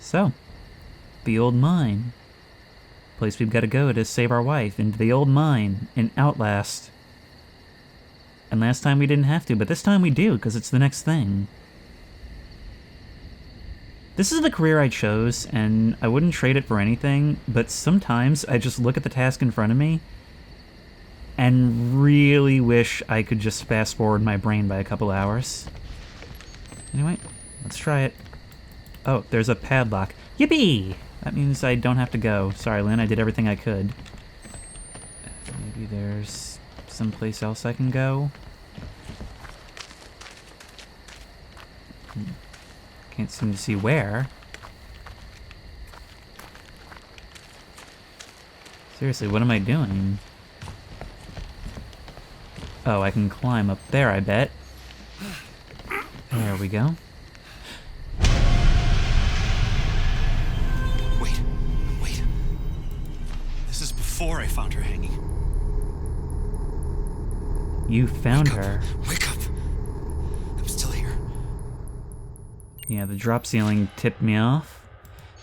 So, the old mine. Place we've got to go to save our wife. Into the old mine in Outlast. And last time we didn't have to, but this time we do, because it's the next thing. This is the career I chose, and I wouldn't trade it for anything, but sometimes I just look at the task in front of me and really wish I could just fast forward my brain by a couple hours. Anyway, let's try it. Oh, there's a padlock. Yippee! That means I don't have to go. Sorry, Lynn, I did everything I could. Maybe there's someplace else I can go? Can't seem to see where. Seriously, what am I doing? Oh, I can climb up there, I bet. There we go. Wait. This is before I found her hanging. You found her. Wake up! I'm still here. Yeah, the drop ceiling tipped me off.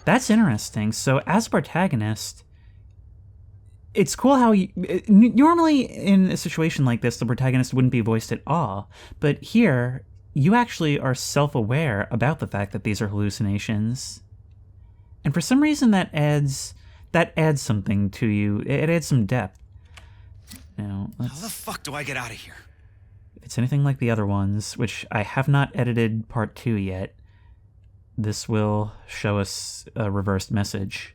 That's interesting. So, as a protagonist, it's cool how normally in a situation like this, the protagonist wouldn't be voiced at all. But here, you actually are self-aware about the fact that these are hallucinations. And for some reason, that adds something to you. It adds some depth. Now, how the fuck do I get out of here? If it's anything like the other ones, which I have not edited part 2 yet, this will show us a reversed message.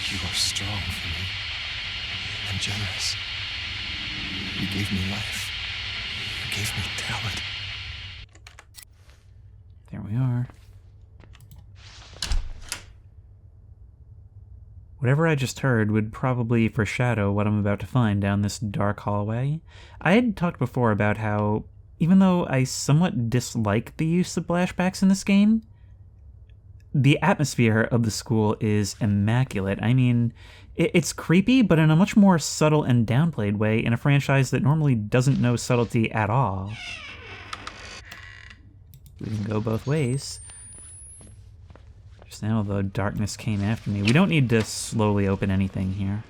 You are strong for me and generous. You gave me life. You gave me talent. There we are. Whatever I just heard would probably foreshadow what I'm about to find down this dark hallway. I had talked before about how, even though I somewhat dislike the use of flashbacks in this game, the atmosphere of the school is immaculate. I mean, it's creepy, but in a much more subtle and downplayed way in a franchise that normally doesn't know subtlety at all. We can go both ways. Just now, the darkness came after me. We don't need to slowly open anything here.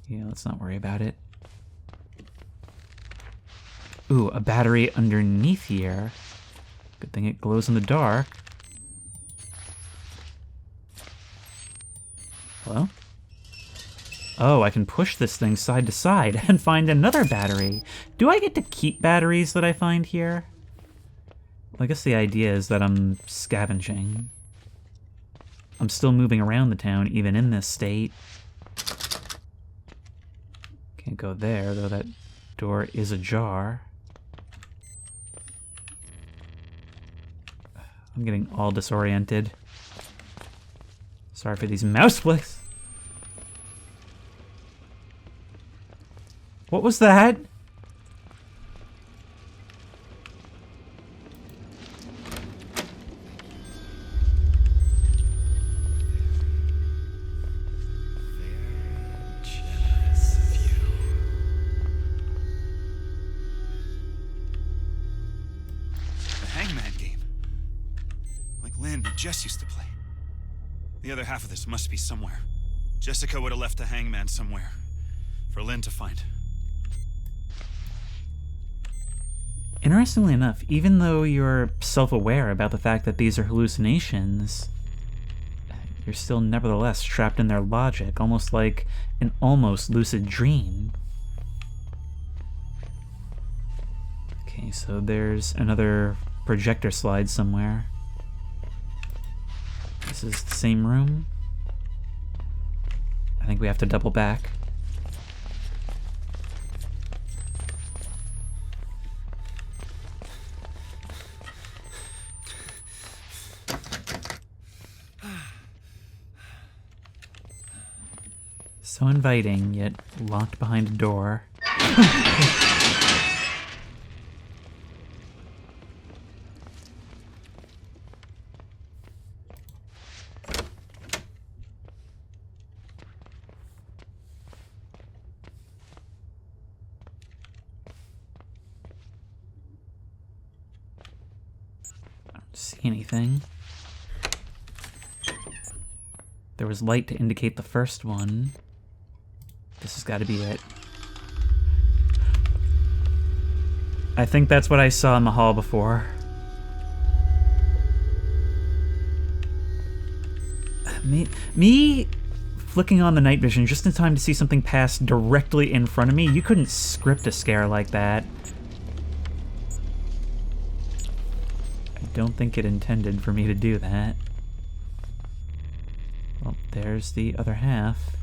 Yeah, let's not worry about it. Ooh, a battery underneath here. Good thing it glows in the dark. Hello? Oh, I can push this thing side to side and find another battery. Do I get to keep batteries that I find here? Well, I guess the idea is that I'm scavenging. I'm still moving around the town, even in this state. Can't go there, though that door is ajar. I'm getting all disoriented. Sorry for these mouse clicks. What was that? Jess used to play. The other half of this must be somewhere. Jessica would have left the hangman somewhere for Lynn to find. Interestingly enough, even though you're self-aware about the fact that these are hallucinations, you're still nevertheless trapped in their logic, almost like an almost lucid dream. Okay, so there's another projector slide somewhere. This is the same room. I think we have to double back. So inviting, yet locked behind a door. see anything. There was light to indicate the first one. This has got to be it. I think that's what I saw in the hall before. Me flicking on the night vision just in time to see something pass directly in front of me. You couldn't script a scare like that. I don't think it intended for me to do that. Well, there's the other half.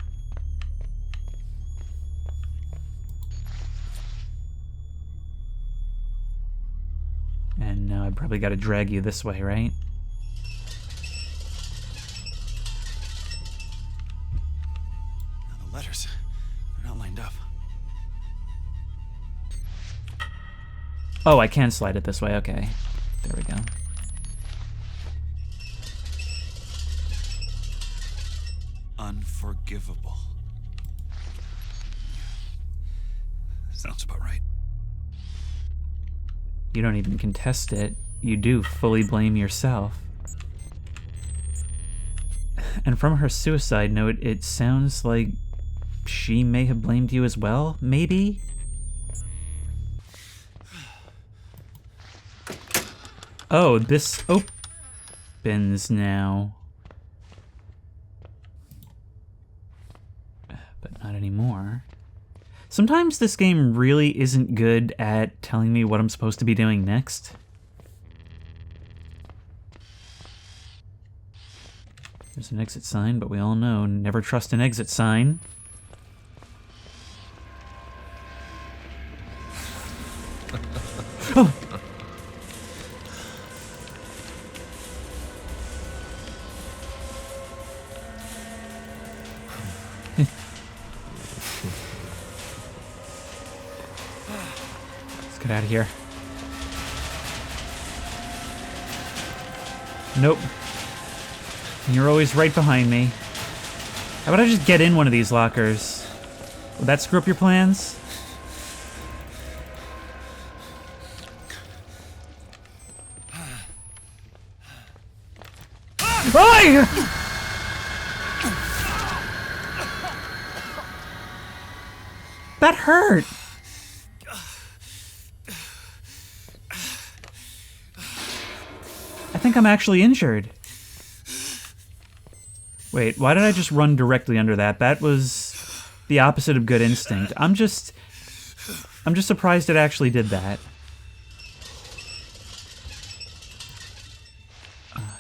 And now I probably got to drag you this way, right? Now the letters, they're not lined up. Oh, I can slide it this way. Okay. There we go. Unforgivable. Sounds about right. You don't even contest it. You do fully blame yourself. And from her suicide note, it sounds like she may have blamed you as well, maybe? Oh, this opens now. But not anymore. Sometimes this game really isn't good at telling me what I'm supposed to be doing next. There's an exit sign, but we all know never trust an exit sign. Oh! Let's get out of here. Nope. You're always right behind me. How about I just get in one of these lockers? Would that screw up your plans? Oi! That hurt! I think I'm actually injured. Wait, why did I just run directly under that? That was the opposite of good instinct. I'm just surprised it actually did that.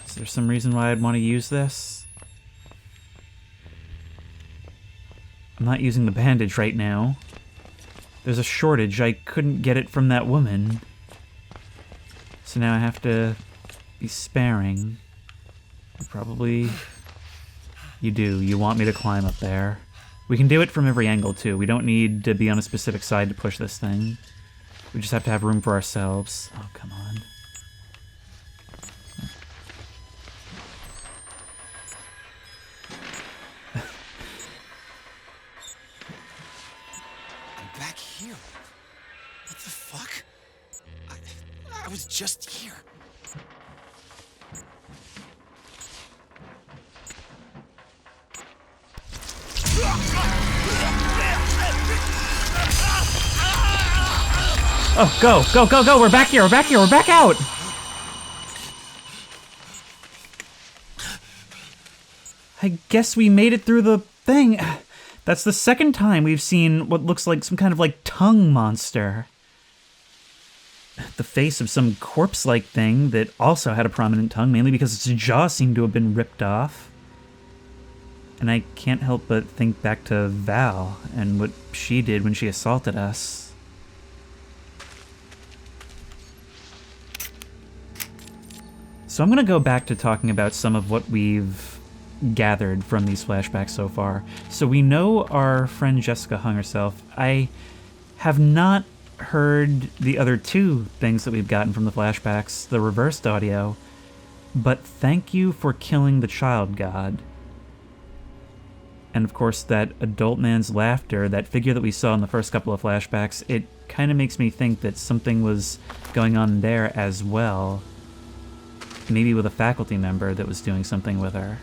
Is there some reason why I'd want to use this? I'm not using the bandage right now. There's a shortage. I couldn't get it from that woman. So now I have to be sparing. Probably... You do. You want me to climb up there. We can do it from every angle, too. We don't need to be on a specific side to push this thing. We just have to have room for ourselves. Oh, come on. I'm back here. What the fuck? I was just here. Oh, go, go, go, go! We're back here, we're back here, we're back out! I guess we made it through the thing. That's the second time we've seen what looks like some kind of, like, tongue monster. The face of some corpse-like thing that also had a prominent tongue, mainly because its jaw seemed to have been ripped off. And I can't help but think back to Val and what she did when she assaulted us. So I'm going to go back to talking about some of what we've gathered from these flashbacks so far. So we know our friend Jessica hung herself. I have not heard the other two things that we've gotten from the flashbacks, the reversed audio, but thank you for killing the child god. And of course that adult man's laughter, that figure that we saw in the first couple of flashbacks, it kind of makes me think that something was going on there as well. maybe with a faculty member that was doing something with her.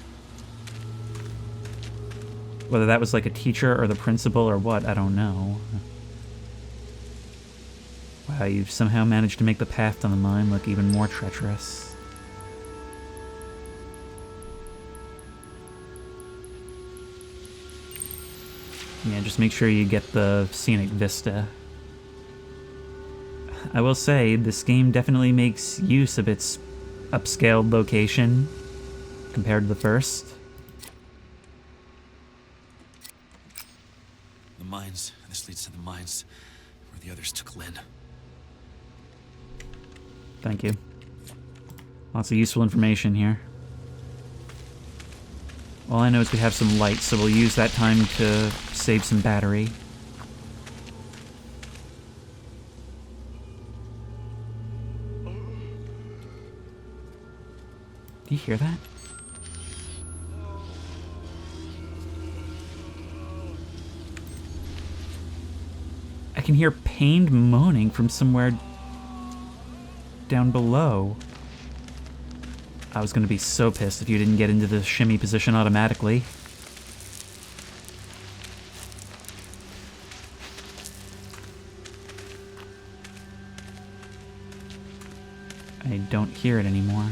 Whether that was like a teacher or the principal or what, I don't know. Wow, you've somehow managed to make the path to the mine look even more treacherous. Yeah, just make sure you get the scenic vista. I will say, this game definitely makes use of its upscaled location compared to the first. The mines. This leads to the mines where the others took Lynn. Thank you. Lots of useful information here. All I know is we have some light, so we'll use that time to save some battery. Do you hear that? I can hear pained moaning from somewhere down below. I was gonna be so pissed if you didn't get into the shimmy position automatically. I don't hear it anymore.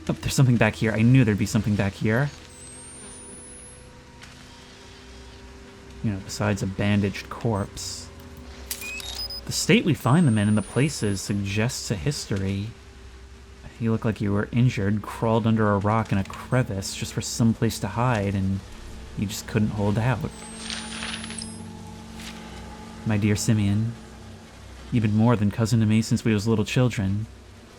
Oh, there's something back here. I knew there'd be something back here. You know, besides a bandaged corpse. The state we find them in and the places suggests a history. You look like you were injured, crawled under a rock in a crevice just for some place to hide, and you just couldn't hold out. My dear Simeon, you've been more than cousin to me since we was little children,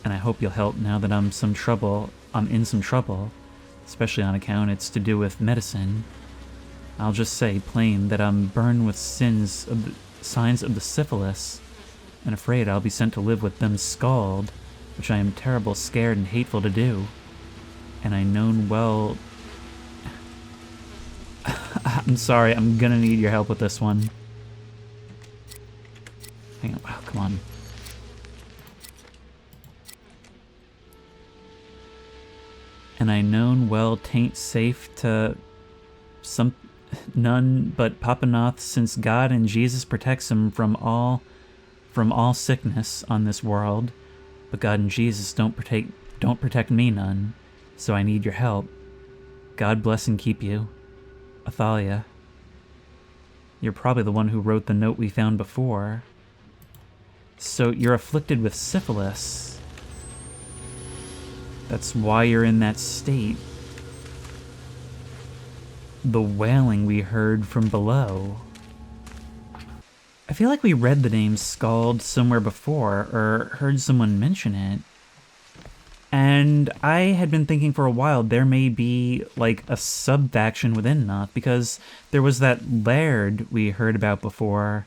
and I hope you'll help now that I'm in some trouble, especially on account it's to do with medicine. I'll just say plain that I'm burned with signs of the syphilis, and afraid I'll be sent to live with them scald, which I am terrible scared and hateful to do. And I known well... I'm sorry, I'm gonna need your help with this one. Hang on, oh, come on. And I known well 'tain't safe to none but Papa Knoth, since God and Jesus protects him from all sickness on this world, but God and Jesus don't protect me none, so I need your help. God bless and keep you. Athalia. You're probably the one who wrote the note we found before. So you're afflicted with syphilis. That's why you're in that state. The wailing we heard from below. I feel like we read the name Scald somewhere before, or heard someone mention it. And I had been thinking for a while there may be like a sub-faction within Knoth, because there was that laird we heard about before,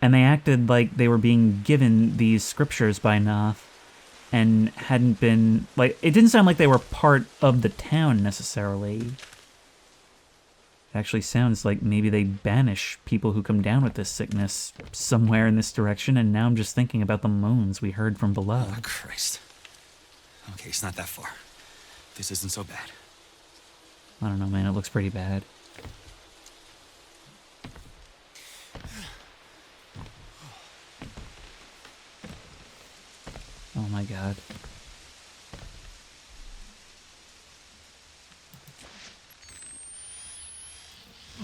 and they acted like they were being given these scriptures by Knoth, and hadn't been, like, it didn't sound like they were part of the town necessarily. It actually sounds like maybe they banish people who come down with this sickness somewhere in this direction, and now I'm just thinking about the moans we heard from below. Oh, Christ. Okay, it's not that far. This isn't so bad. I don't know, man, it looks pretty bad. Oh my god.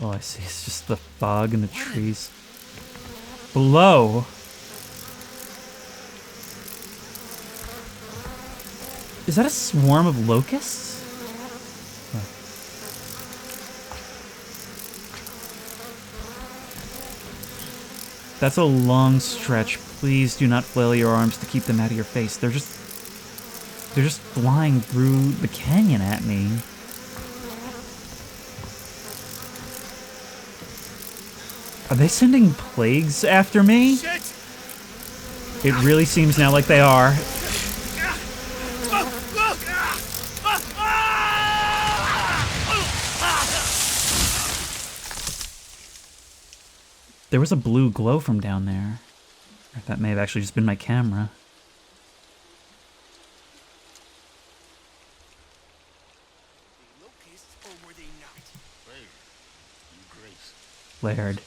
All I see is just the fog and the trees. Below! Is that a swarm of locusts? Oh. That's a long stretch. Please do not flail your arms to keep them out of your face. They're just flying through the canyon at me. Are they sending plagues after me? Shit! It really seems now like they are. There was a blue glow from down there. Or that may have actually just been my camera. Laird.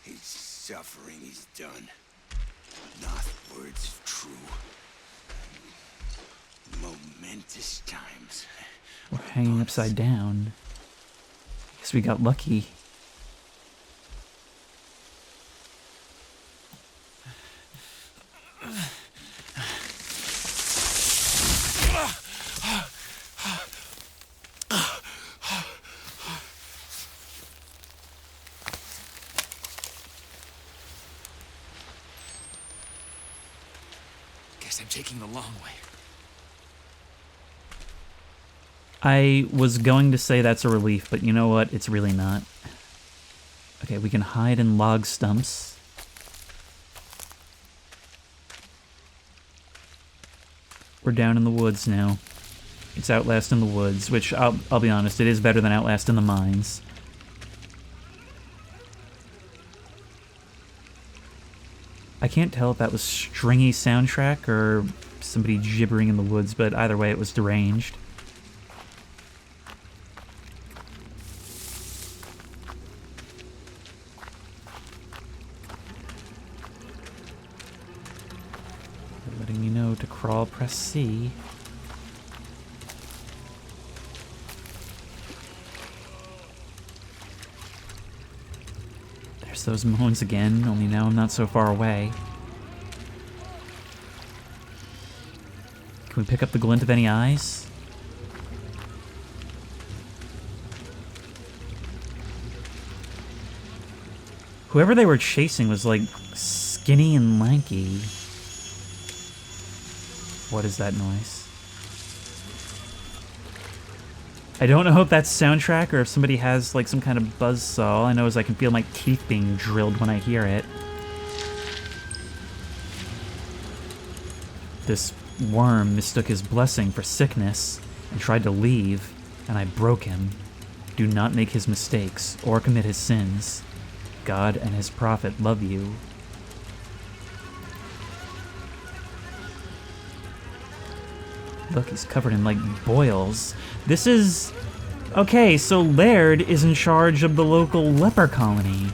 His suffering is done. Knoth words of true. Momentous times. We're hanging upside down. Guess we got lucky. I'm taking the long way. I was going to say that's a relief, but you know what? It's really not. Okay, we can hide in log stumps. We're down in the woods now. It's Outlast in the woods, which I'll be honest, it is better than Outlast in the mines. I can't tell if that was stringy soundtrack or somebody gibbering in the woods, but either way it was deranged. They're letting me know to crawl, press C. There's those moans again, only now I'm not so far away. Can we pick up the glint of any eyes? Whoever they were chasing was like skinny and lanky. What is that noise? I don't know if that's soundtrack or if somebody has like some kind of buzzsaw. All I know is I can feel my teeth being drilled when I hear it. This worm mistook his blessing for sickness and tried to leave, and I broke him. Do not make his mistakes or commit his sins. God and his prophet love you. Look, he's covered in, like, boils. This is... Okay, so Laird is in charge of the local leper colony.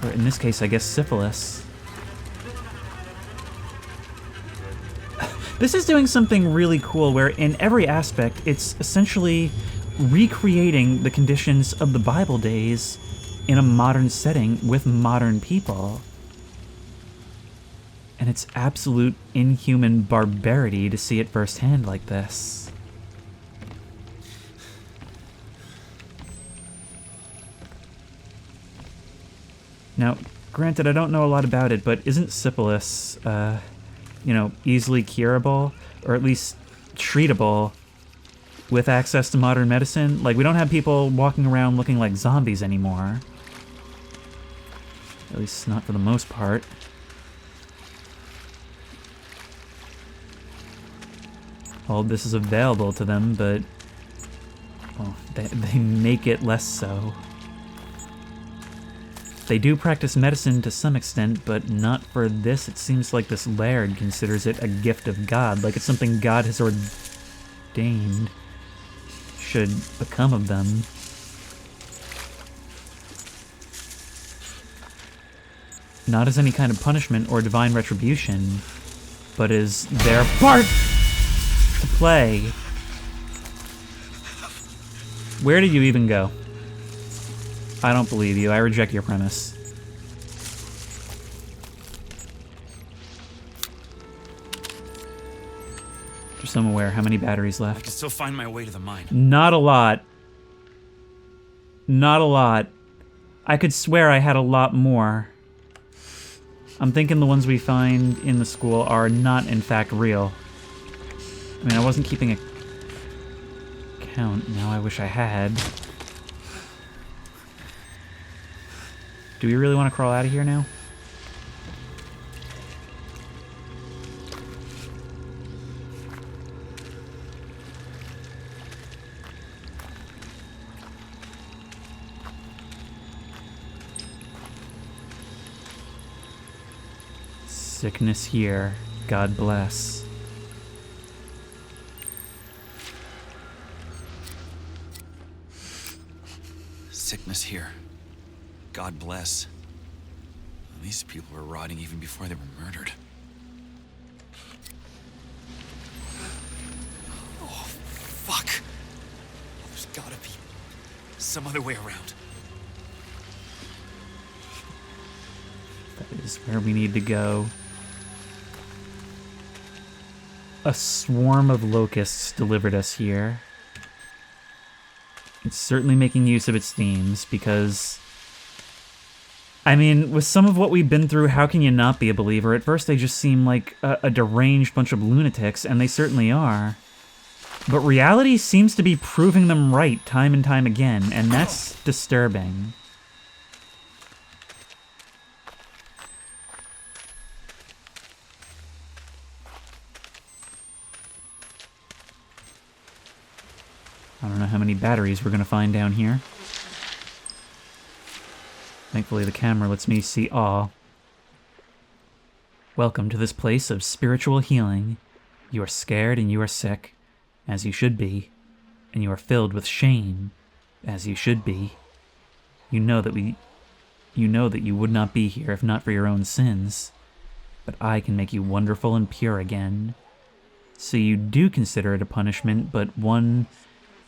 Or in this case, I guess syphilis. This is doing something really cool where in every aspect, it's essentially recreating the conditions of the Bible days in a modern setting with modern people. And it's absolute inhuman barbarity to see it firsthand like this. Now, granted, I don't know a lot about it, but isn't syphilis, you know, easily curable, or at least treatable with access to modern medicine? Like, we don't have people walking around looking like zombies anymore. At least not for the most part. All this is available to them, but well, they make it less so. They do practice medicine to some extent, but not for this. It seems like this Laird considers it a gift of God, like it's something God has ordained should become of them. Not as any kind of punishment or divine retribution, but as their part to play. Where did you even go? I don't believe you. I reject your premise. Just so I'm aware, how many batteries left? I can still find my way to the mine. Not a lot. Not a lot. I could swear I had a lot more. I'm thinking the ones we find in the school are not, in fact, real. I mean, I wasn't keeping a count. Now I wish I had. Do we really want to crawl out of here now? Sickness here. God bless. Sickness here. God bless. These people were rotting even before they were murdered. Oh, fuck. There's gotta be some other way around. That is where we need to go. A swarm of locusts delivered us here. It's certainly making use of its themes, because... I mean, with some of what we've been through, how can you not be a believer? At first they just seem like a deranged bunch of lunatics, and they certainly are. But reality seems to be proving them right time and time again, and that's disturbing. I don't know how many batteries we're going to find down here. Thankfully, the camera lets me see all. Welcome to this place of spiritual healing. You are scared and you are sick, as you should be, and you are filled with shame, as you should be. You know that you would not be here if not for your own sins, but I can make you wonderful and pure again. So you do consider it a punishment, but one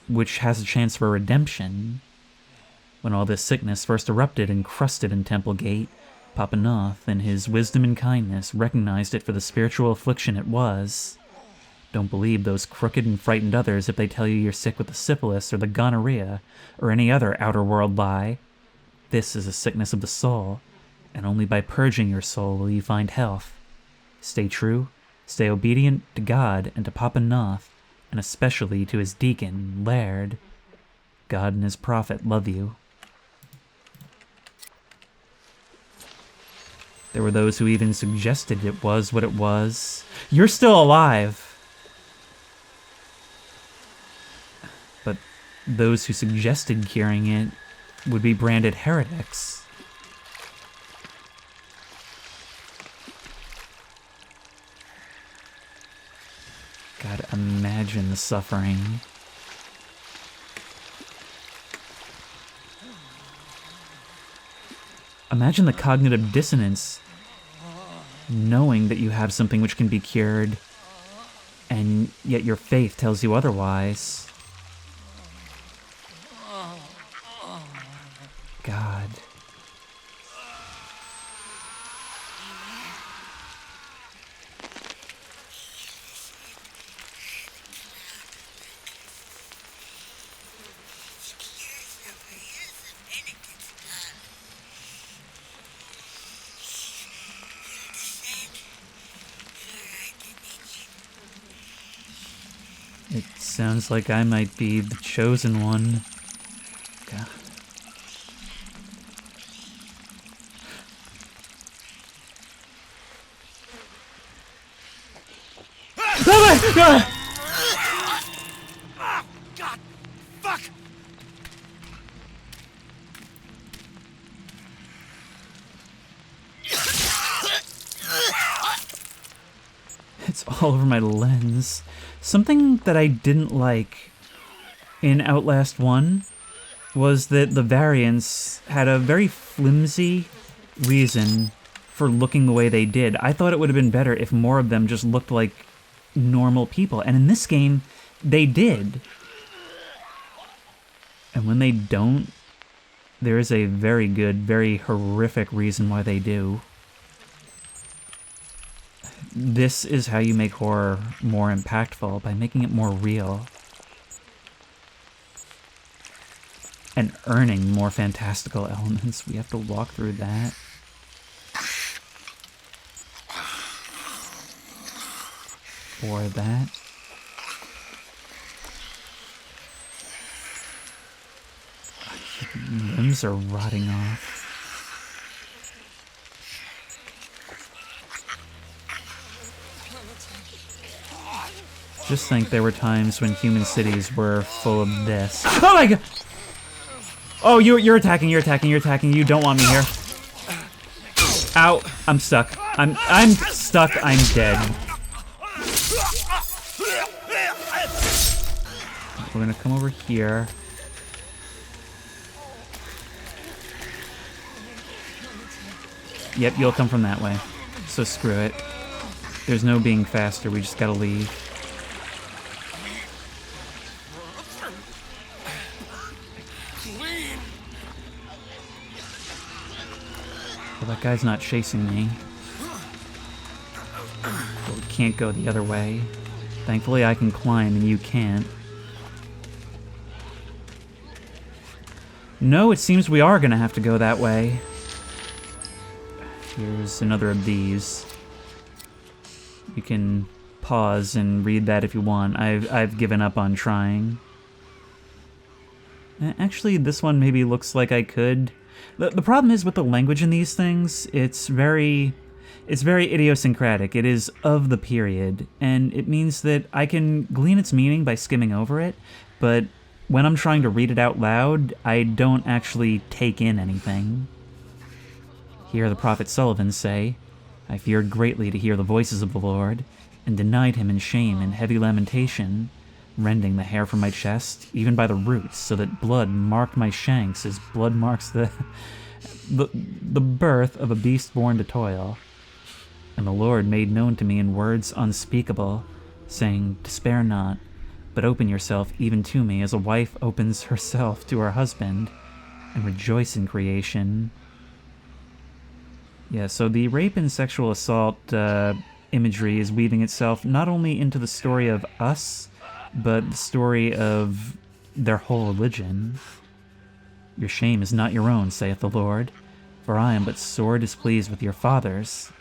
which has a chance for redemption. When all this sickness first erupted and crusted in Temple Gate, Papa Knoth, in his wisdom and kindness, recognized it for the spiritual affliction it was. Don't believe those crooked and frightened others if they tell you you're sick with the syphilis or the gonorrhea or any other outer world lie. This is a sickness of the soul, and only by purging your soul will you find health. Stay true, stay obedient to God and to Papa Knoth, and especially to his deacon, Laird. God and his prophet love you. There were those who even suggested it was what it was. You're still alive! But those who suggested curing it would be branded heretics. God, imagine the suffering. Imagine the cognitive dissonance, knowing that you have something which can be cured, and yet your faith tells you otherwise. God. It sounds like I might be the chosen one. God. Oh my God! Ah, God! Fuck! It's all over my lens. Something that I didn't like in Outlast 1 was that the variants had a very flimsy reason for looking the way they did. I thought it would have been better if more of them just looked like normal people. And in this game, they did. And when they don't, there is a very good, very horrific reason why they do. This is how you make horror more impactful, by making it more real. And earning more fantastical elements. We have to walk through that. Or that. Limbs are rotting off. Just think there were times when human cities were full of this. Oh my god! Oh, you're attacking, you're attacking, you're attacking. You don't want me here. Ow, I'm stuck. I'm stuck, I'm dead. We're gonna come over here. Yep, you'll come from that way. So screw it. There's no being faster, we just gotta leave. Well, that guy's not chasing me. But we can't go the other way. Thankfully I can climb and you can't. No, it seems we are gonna have to go that way. Here's another of these. You can pause and read that if you want. I've given up on trying. Actually, this one maybe looks like I could. The problem is with the language in these things, it's very idiosyncratic. It is of the period, and it means that I can glean its meaning by skimming over it, but when I'm trying to read it out loud, I don't actually take in anything. Hear the prophet Sullivan say, I feared greatly to hear the voices of the Lord, and denied him in shame and heavy lamentation, rending the hair from my chest, even by the roots, so that blood marked my shanks as blood marks the birth of a beast born to toil. And the Lord made known to me in words unspeakable, saying, Despair not, but open yourself even to me as a wife opens herself to her husband, and rejoice in creation. Yeah, so the rape and sexual assault imagery is weaving itself not only into the story of us, but the story of their whole religion. Your shame is not your own, saith the Lord, for I am but sore displeased with your fathers.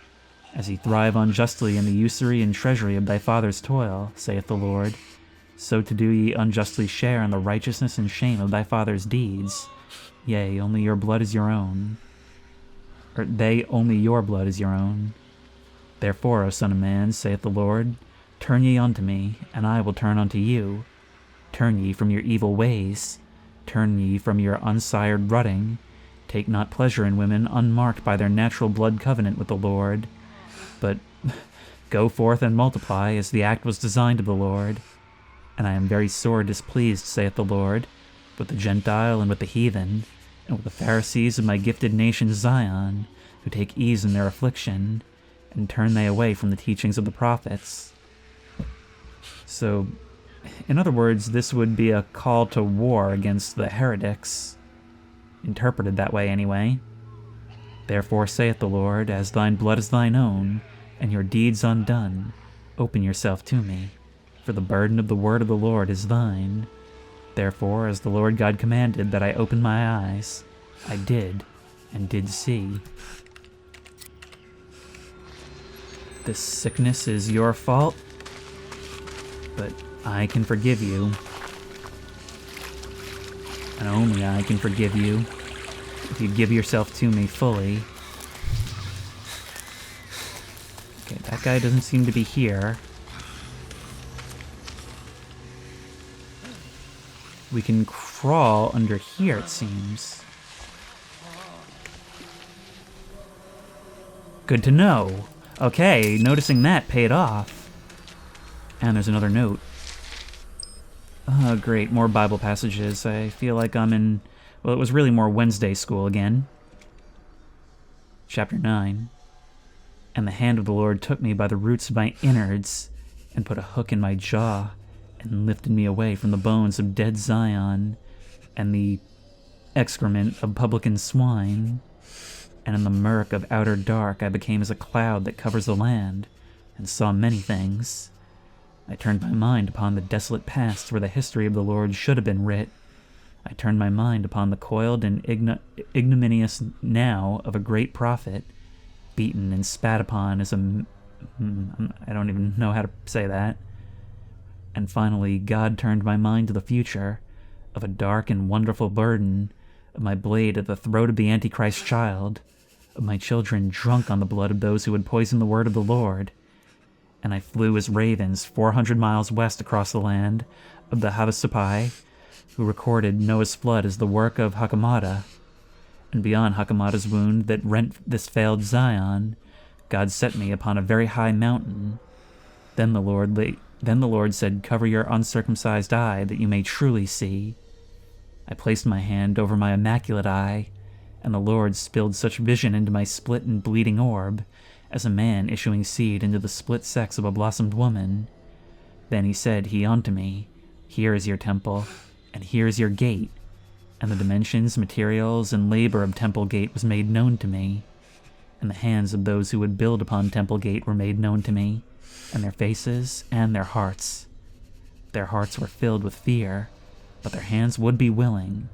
As ye thrive unjustly in the usury and treasury of thy father's toil, saith the Lord, so to do ye unjustly share in the righteousness and shame of thy father's deeds. Yea, only your blood is your own. Or they, only your blood is your own. Therefore, O Son of Man, saith the Lord, turn ye unto me, and I will turn unto you. Turn ye from your evil ways. Turn ye from your unsired rutting. Take not pleasure in women unmarked by their natural blood covenant with the Lord. But go forth and multiply, as the act was designed of the Lord. And I am very sore displeased, saith the Lord, with the Gentile and with the heathen, and with the Pharisees of my gifted nation Zion, who take ease in their affliction, and turn they away from the teachings of the prophets. So, in other words, this would be a call to war against the heretics. Interpreted that way, anyway. Therefore saith the Lord, as thine blood is thine own, and your deeds undone, open yourself to me, for the burden of the word of the Lord is thine. Therefore, as the Lord God commanded that I open my eyes, I did, and did see. This sickness is your fault, but I can forgive you. And only I can forgive you, if you give yourself to me fully. Okay, that guy doesn't seem to be here. We can crawl under here, it seems. Good to know. Okay, noticing that paid off. And there's another note. Oh, great, more Bible passages. I feel like I'm in... Well, it was really more Wednesday school again. Chapter 9. And the hand of the Lord took me by the roots of my innards, and put a hook in my jaw, and lifted me away from the bones of dead Zion, and the excrement of publican swine. And in the murk of outer dark I became as a cloud that covers the land, and saw many things. I turned my mind upon the desolate past where the history of the Lord should have been writ. I turned my mind upon the coiled and ignominious now of a great prophet, beaten and spat upon as a I don't even know how to say that. And finally, God turned my mind to the future, of a dark and wonderful burden, of my blade at the throat of the Antichrist child, of my children drunk on the blood of those who would poison the word of the Lord. And I flew as ravens 400 miles west across the land of the Havasupai, who recorded Noah's flood as the work of Hakamada. And beyond Hakamada's wound that rent this failed Zion, God set me upon a very high mountain. Then the Lord said, "Cover your uncircumcised eye, that you may truly see." I placed my hand over my immaculate eye, and the Lord spilled such vision into my split and bleeding orb, as a man issuing seed into the split sex of a blossomed woman. Then said he unto me, "Here is your temple, and here is your gate." And the dimensions, materials, and labor of Temple Gate was made known to me. And the hands of those who would build upon Temple Gate were made known to me, and their faces and their hearts. Their hearts were filled with fear, but their hands would be willing,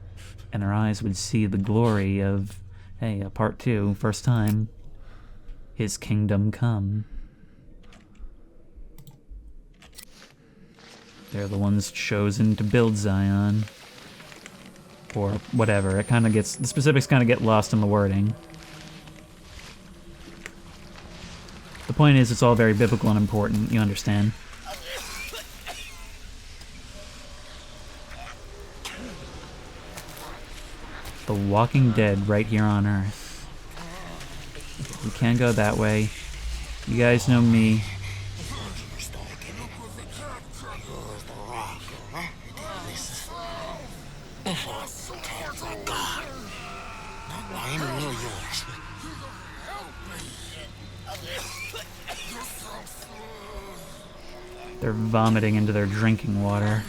and their eyes would see the glory of, part 2, first time, His kingdom come. They're the ones chosen to build Zion. Or whatever. It kind of gets, the specifics kind of get lost in the wording. The point is, it's all very biblical and important, you understand. The Walking Dead right here on Earth. We can't go that way. You guys know me. They're vomiting into their drinking water.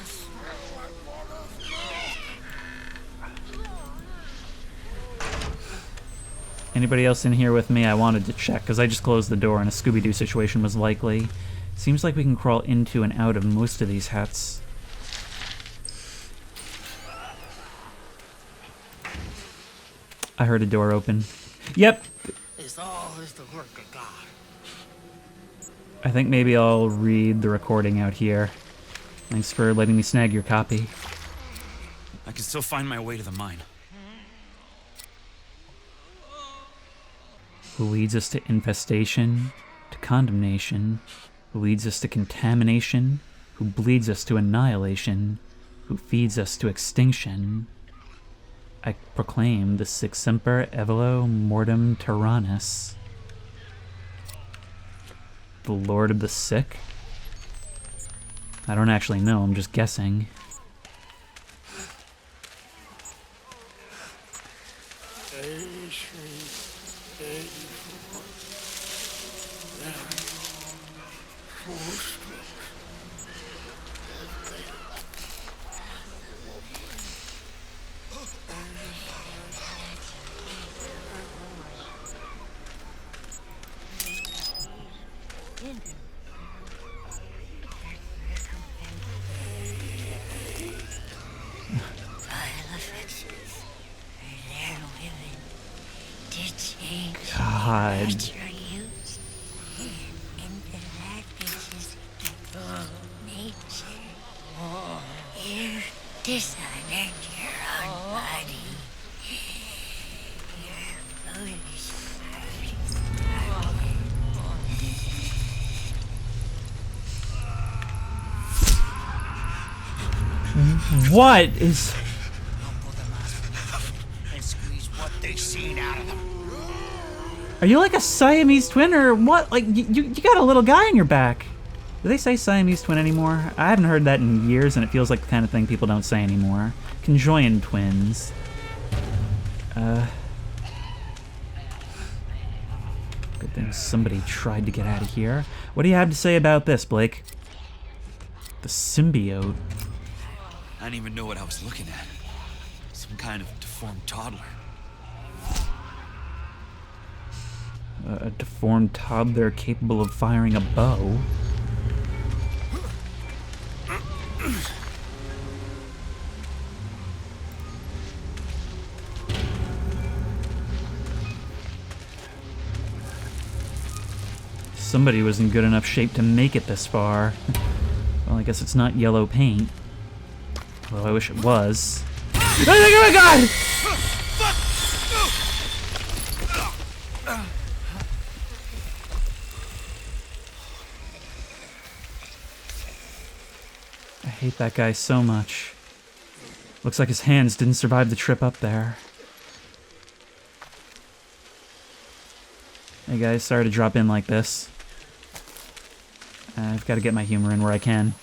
Anybody else in here with me? I wanted to check, because I just closed the door and a Scooby-Doo situation was likely. Seems like we can crawl into and out of most of these huts. I heard a door open. Yep! It's all the work of God. I think maybe I'll read the recording out here. Thanks for letting me snag your copy. I can still find my way to the mine. Who leads us to infestation, to condemnation, who leads us to contamination, who bleeds us to annihilation, who feeds us to extinction. I proclaim the Sic Semper Evolo Mortem Tyrannus. The Lord of the Sick? I don't actually know, I'm just guessing. God. You dishonored your own body. Your foolish What is... And squeeze what they've seen out of them. Are you like a Siamese twin or what? Like, you got a little guy on your back. Do they say Siamese twin anymore? I haven't heard that in years, and it feels like the kind of thing people don't say anymore. Conjoined twins. Good thing somebody tried to get out of here. What do you have to say about this, Blake? The symbiote. I didn't even know what I was looking at. Some kind of deformed toddler. A deformed toddler capable of firing a bow. Somebody was in good enough shape to make it this far. Well, I guess it's not yellow paint. Although I wish it was. Oh my god! I hate that guy so much. Looks like his hands didn't survive the trip up there. Hey guys, sorry to drop in like this. I've got to get my humor in where I can.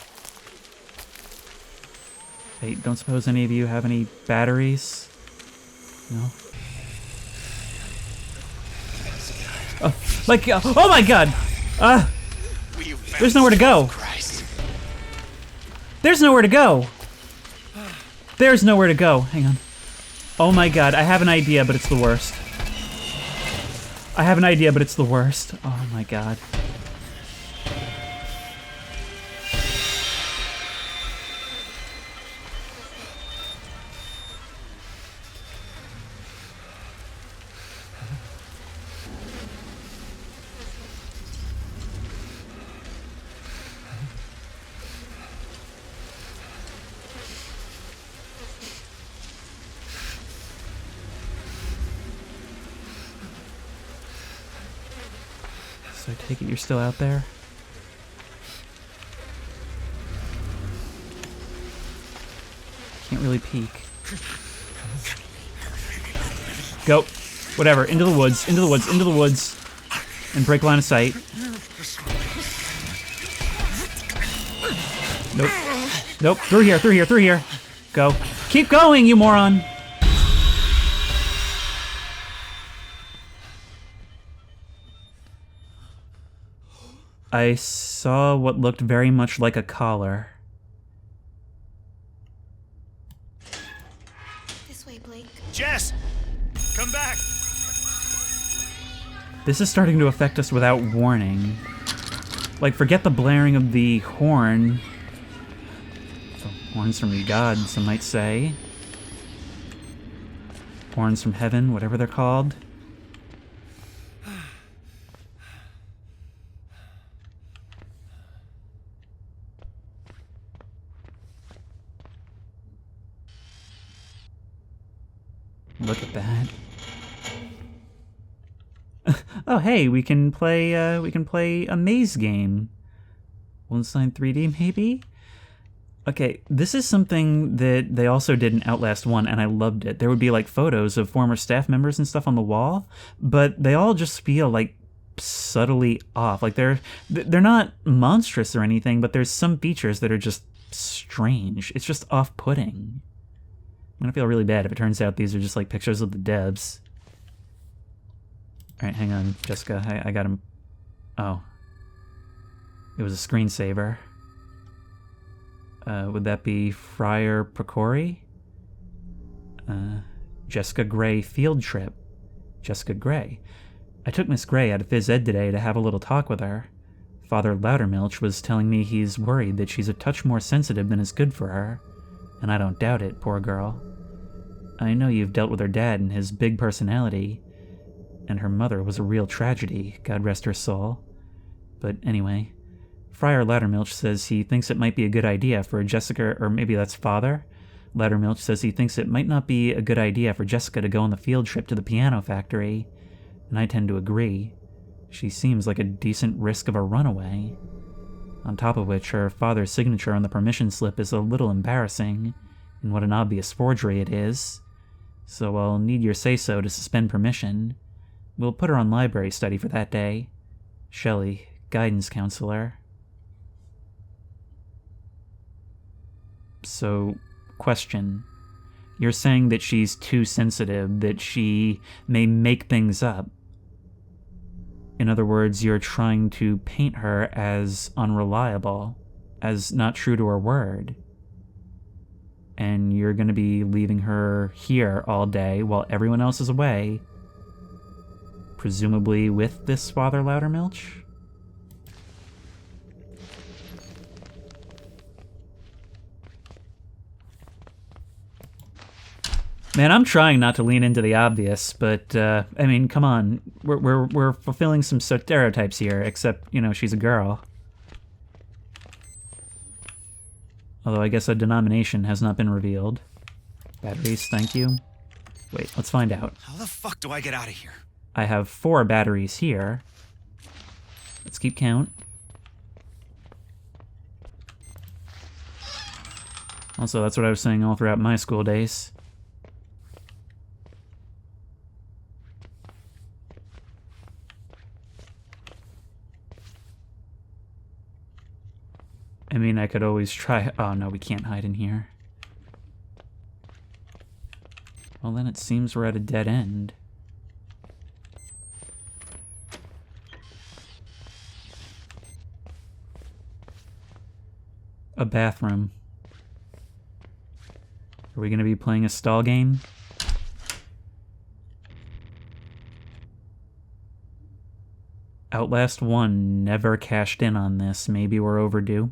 Hey, don't suppose any of you have any batteries? No? Oh, like, oh my god! There's nowhere to go! There's nowhere to go! There's nowhere to go. Hang on. Oh my god, I have an idea, but it's the worst. I have an idea, but it's the worst. Oh my god. So I take it you're still out there? Can't really peek. Go. Whatever. Into the woods. Into the woods. Into the woods. And break line of sight. Nope. Nope. Through here. Through here. Through here. Go. Keep going, you moron! I saw what looked very much like a collar. This way, Blake. Jess! Come back! This is starting to affect us without warning. Like, forget the blaring of the horn. The horns from God, some might say. Horns from heaven, whatever they're called. Look at that. Oh, hey, we can play a maze game. Wolfenstein 3D, maybe? Okay, this is something that they also did in Outlast 1, and I loved it. There would be, like, photos of former staff members and stuff on the wall, but they all just feel, like, subtly off. Like, they're not monstrous or anything, but there's some features that are just strange. It's just off-putting. I'm gonna feel really bad if it turns out these are just like pictures of the devs. Alright, hang on, Jessica. I got him. Oh. It was a screensaver. Would that be Friar Procori? Jessica Gray field trip. Jessica Gray. I took Miss Gray out of phys ed today to have a little talk with her. Father Loudermilch was telling me he's worried that she's a touch more sensitive than is good for her. And I don't doubt it, poor girl. I know you've dealt with her dad and his big personality, and her mother was a real tragedy, God rest her soul. But anyway, Friar Loudermilch says he thinks it might be a good idea for Jessica, or maybe that's Father. Loudermilch says he thinks it might not be a good idea for Jessica to go on the field trip to the piano factory, and I tend to agree. She seems like a decent risk of a runaway. On top of which, her father's signature on the permission slip is a little embarrassing, and what an obvious forgery it is. So I'll need your say-so to suspend permission. We'll put her on library study for that day. Shelley, guidance counselor. So, question. You're saying that she's too sensitive, that she may make things up. In other words, you're trying to paint her as unreliable, as not true to her word. And you're going to be leaving her here all day while everyone else is away, presumably with this Father Loudermilch? Man, I'm trying not to lean into the obvious, but I mean, come on, we're fulfilling some stereotypes here. Except, you know, she's a girl. Although I guess a denomination has not been revealed. Batteries, thank you. Wait, let's find out. How the fuck do I get out of here? I have 4 batteries here. Let's keep count. Also, that's what I was saying all throughout my school days. I mean, I could always try... Oh, no, we can't hide in here. Well, then it seems we're at a dead end. A bathroom. Are we going to be playing a stall game? Outlast 1 never cashed in on this. Maybe we're overdue.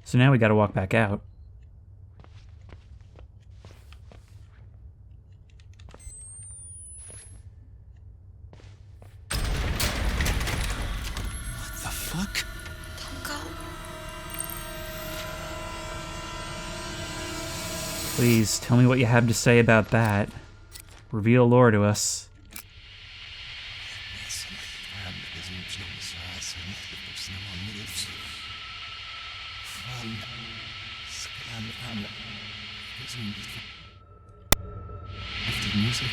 So now we gotta walk back out. What the fuck? Don't go. Please, tell me what you have to say about that. Reveal lore to us. Music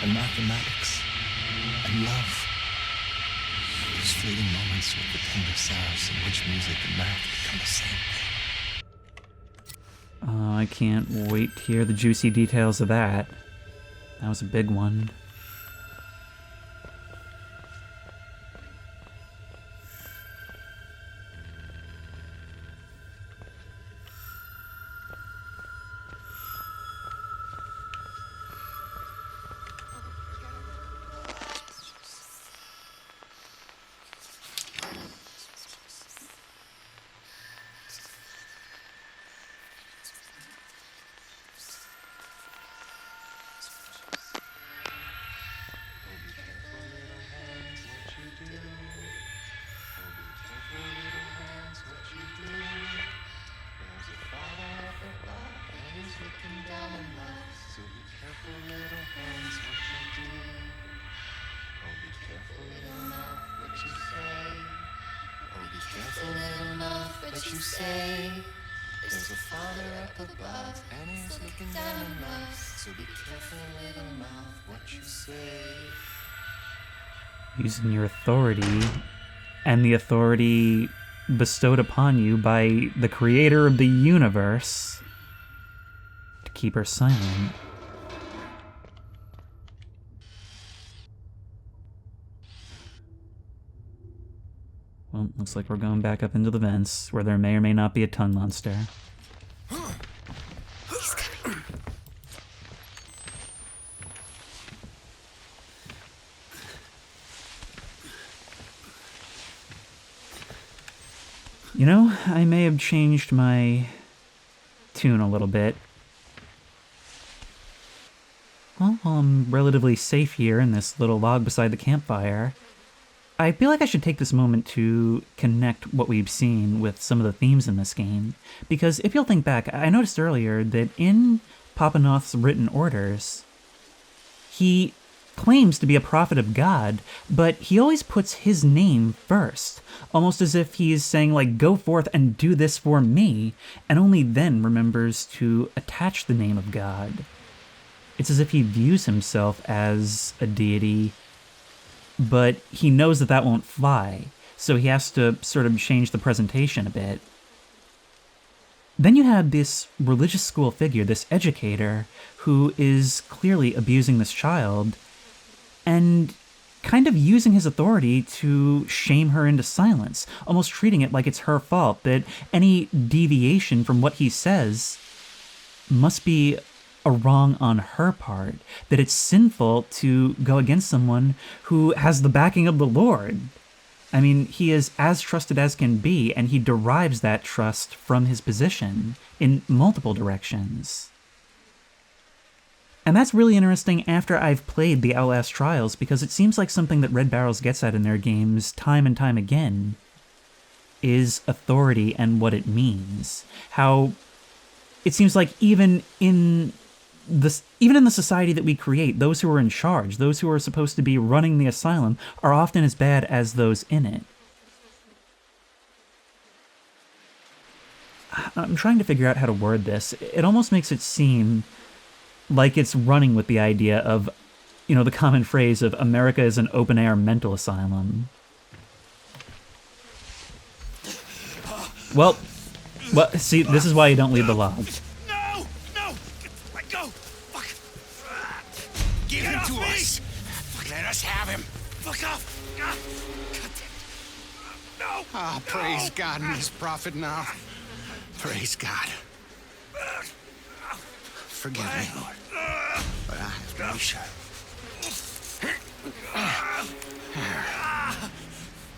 and mathematics and love. Those fleeting moments with the tender sorrows in which music and math become the same thing. Oh, I can't wait to hear the juicy details of that. That was a big one. Little Knoth, what you say. There's a father up above, and he's looking down on us. So be careful, little Knoth, what you say. Using your authority, and the authority bestowed upon you by the creator of the universe, to keep her silent. Well, looks like we're going back up into the vents, where there may or may not be a tongue monster. He's coming. You know, I may have changed my tune a little bit. Well, while I'm relatively safe here in this little log beside the campfire, I feel like I should take this moment to connect what we've seen with some of the themes in this game. Because if you'll think back, I noticed earlier that in Papa Knoth's written orders, he claims to be a prophet of God, but he always puts his name first, almost as if he's saying, like, go forth and do this for me, and only then remembers to attach the name of God. It's as if he views himself as a deity, but he knows that that won't fly, so he has to sort of change the presentation a bit. Then you have this religious school figure, this educator, who is clearly abusing this child, and kind of using his authority to shame her into silence, almost treating it like it's her fault, that any deviation from what he says must be a wrong on her part, that it's sinful to go against someone who has the backing of the Lord. I mean, he is as trusted as can be, and he derives that trust from his position in multiple directions. And that's really interesting after I've played the Outlast Trials, because it seems like something that Red Barrels gets at in their games time and time again is authority and what it means. How it seems like even in the society that we create, those who are in charge, those who are supposed to be running the asylum, are often as bad as those in it. I'm trying to figure out how to word this. It almost makes it seem like it's running with the idea of, the common phrase of America is an open-air mental asylum. Well, see, this is why you don't leave the log. No! Let go! Fuck! Give him to us. Let us have him. Fuck off! No! Ah, praise God and his prophet now. Praise God. Forgive me, Lord. But I have to be sure.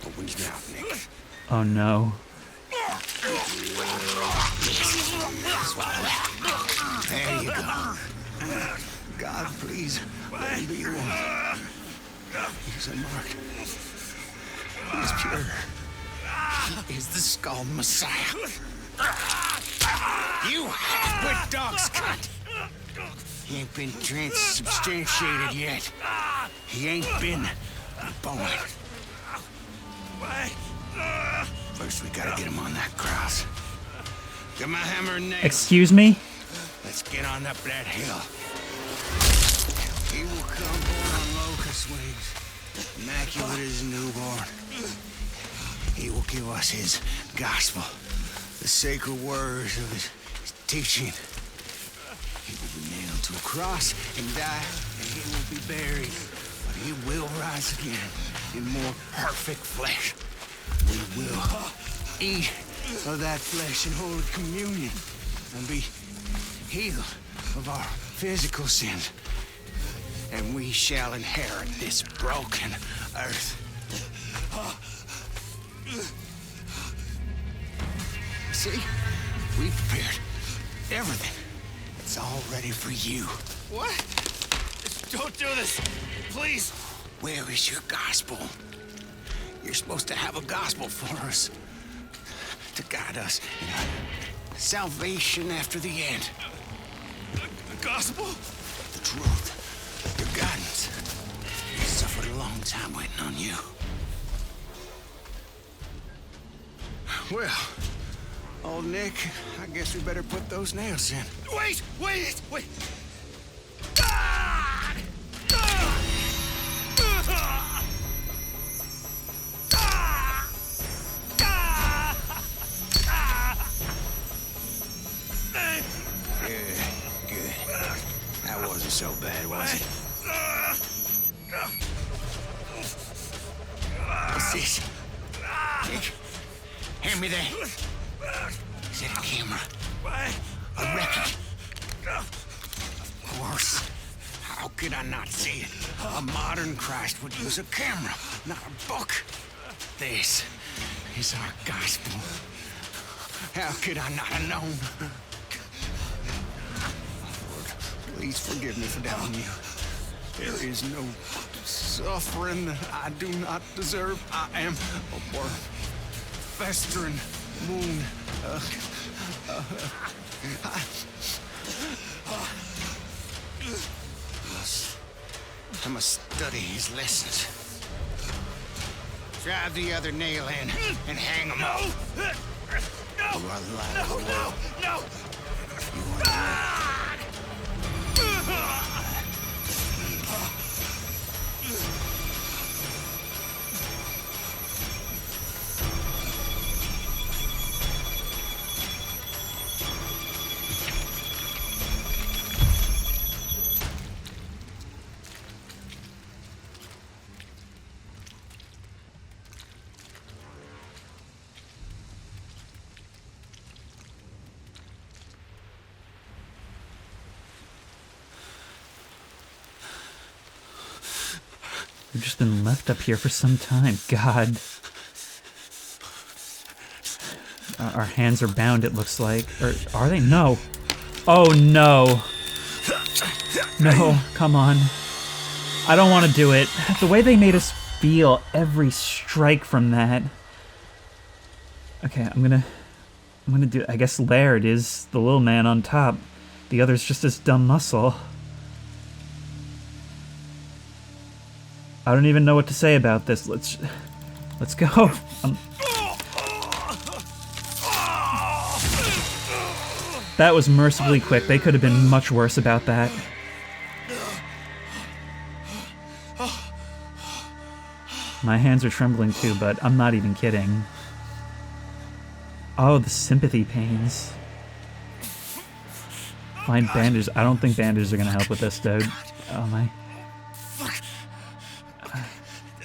Open your mouth, Nick. Oh no. There you go. God, please, let him be the one. He's unmarked. He's pure. He is the skull Messiah. You half-wit dog's cunt. He ain't been transubstantiated yet. He ain't been born. First, we gotta get him on that cross. Get my hammer and nails. Excuse me? Let's get on up that hill. He will come born on locust wings, immaculate as a newborn. He will give us his gospel, the sacred words of his teaching. He will be nailed to a cross and die, and he will be buried. But he will rise again in more perfect flesh. We will eat of that flesh in holy communion and be healed of our physical sins. And we shall inherit this broken earth. See? We prepared everything. It's all ready for you. What? Don't do this! Please! Where is your gospel? You're supposed to have a gospel for us. To guide us in our salvation after the end. The gospel? The truth. Your guidance. We suffered a long time waiting on you. Well, old Nick, I guess we better put those nails in. Wait! Good. That wasn't so bad, was it? What's this? Nick, hand me that. Is that a camera? A record? Of course. How could I not see it? A modern Christ would use a camera, not a book. This is our gospel. How could I not have known? Lord, please forgive me for doubting you. There is no suffering that I do not deserve. I am a worm, festering wound. I must study his lessons. Drive the other nail in and hang him up. You are the light of the world. No! You are the way. just been left up here for some time. God. Our hands are bound, it looks like. Or are they? No. Oh, no. No, come on. I don't want to do it. The way they made us feel every strike from that. Okay, I'm gonna do it. I guess Laird is the little man on top. The other's just this dumb muscle. I don't even know what to say about this. Let's go. That was mercifully quick. They could have been much worse about that. My hands are trembling too, but I'm not even kidding. Oh, the sympathy pains. Find bandages. I don't think bandages are gonna help with this, dude. Oh my. Fuck.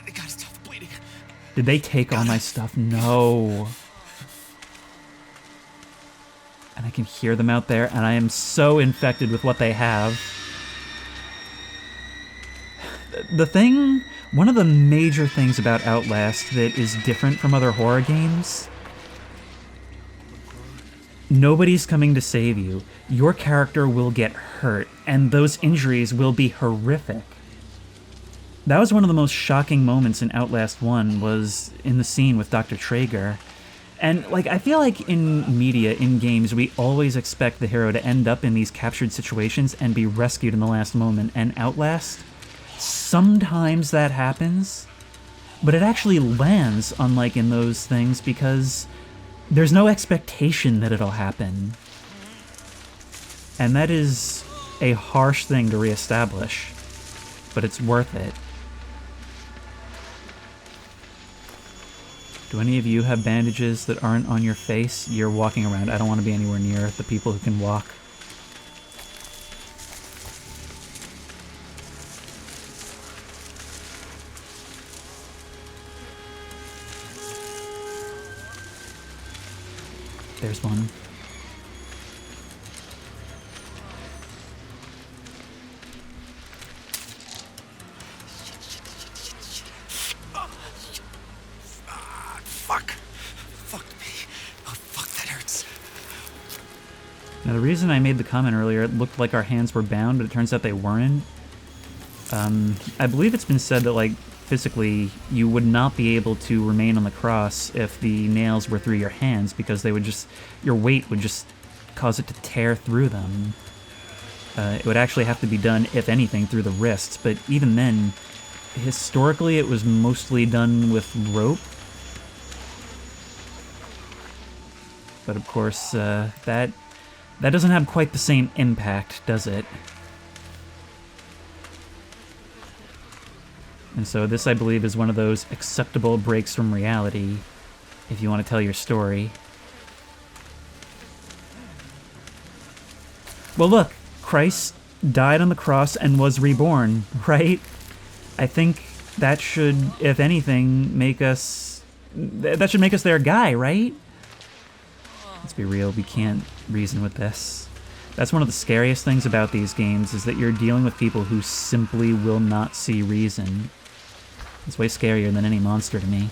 They gotta stop the bleeding. Did they take all my stuff? No. And I can hear them out there, and I am so infected with what they have. One of the major things about Outlast that is different from other horror games, nobody's coming to save you. Your character will get hurt, and those injuries will be horrific. That was one of the most shocking moments in Outlast 1, was in the scene with Dr. Traeger. And, like, I feel like in media, in games, we always expect the hero to end up in these captured situations and be rescued in the last moment. And Outlast, sometimes that happens, but it actually lands, unlike in those things, because there's no expectation that it'll happen. And that is a harsh thing to reestablish, but it's worth it. Do any of you have bandages that aren't on your face? You're walking around. I don't want to be anywhere near the people who can walk. There's one. Now, the reason I made the comment earlier, it looked like our hands were bound, but it turns out they weren't. I believe it's been said that, like, physically, you would not be able to remain on the cross if the nails were through your hands, because they would just, your weight would just cause it to tear through them. It would actually have to be done, if anything, through the wrists, but even then, historically, it was mostly done with rope. But of course, that doesn't have quite the same impact, does it? And so this, I believe, is one of those acceptable breaks from reality, if you want to tell your story. Well, look, Christ died on the cross and was reborn, right? I think that should, if anything, make us... that should make us their guy, right? Let's be real, we can't reason with this. That's one of the scariest things about these games, is that you're dealing with people who simply will not see reason. It's way scarier than any monster to me.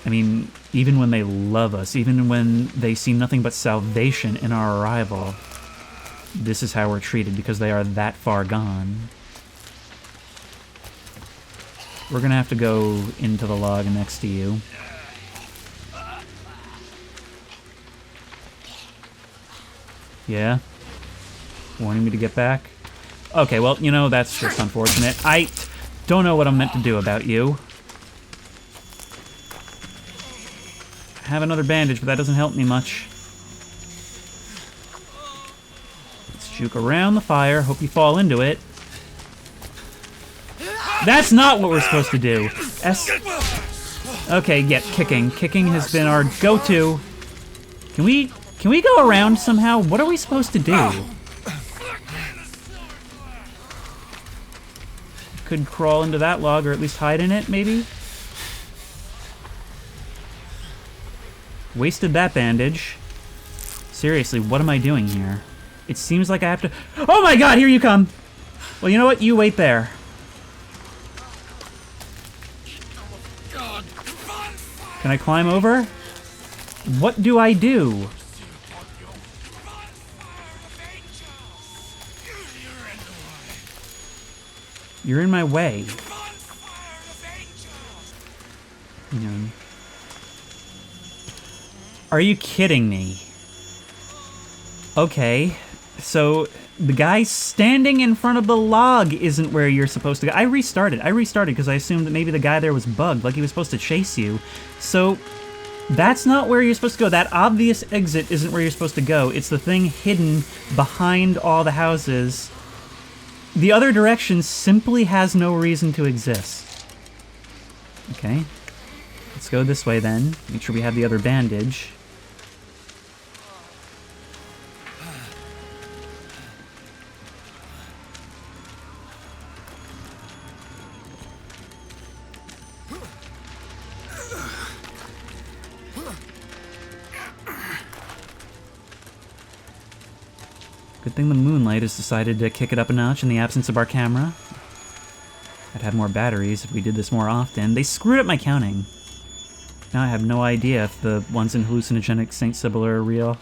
I mean, even when they love us, even when they see nothing but salvation in our arrival, this is how we're treated, because they are that far gone. We're gonna have to go into the log next to you. Yeah? Wanting me to get back? Okay, well, you know, that's just unfortunate. I don't know what I'm meant to do about you. I have another bandage, but that doesn't help me much. Let's juke around the fire. Hope you fall into it. That's not what we're supposed to do. Okay, yeah, kicking. Kicking has been our go-to. Can we go around somehow? What are we supposed to do? Could crawl into that log, or at least hide in it, maybe? Wasted that bandage. Seriously, what am I doing here? It seems like I have to... Oh my god, here you come! Well, you know what? You wait there. Can I climb over? What do I do? You're in my way. Hang on. Are you kidding me? Okay, so the guy standing in front of the log isn't where you're supposed to go. I restarted because I assumed that maybe the guy there was bugged, like he was supposed to chase you. So that's not where you're supposed to go. That obvious exit isn't where you're supposed to go. It's the thing hidden behind all the houses. The other direction simply has no reason to exist. Okay, let's go this way then. Make sure we have the other bandage. Good thing the moonlight has decided to kick it up a notch in the absence of our camera. I'd have more batteries if we did this more often. They screwed up my counting. Now I have no idea if the ones in hallucinogenic St. Sibyl are real.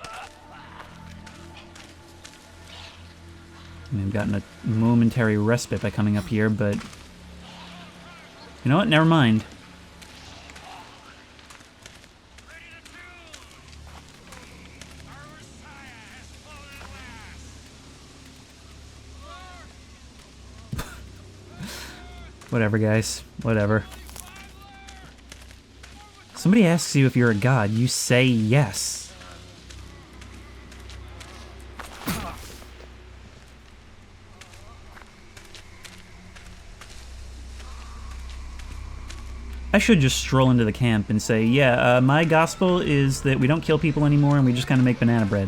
I mean, I've gotten a momentary respite by coming up here, but... You know what? Never mind. Whatever, guys. Whatever. Somebody asks you if you're a god, you say yes. I should just stroll into the camp and say, yeah, my gospel is that we don't kill people anymore and we just kind of make banana bread.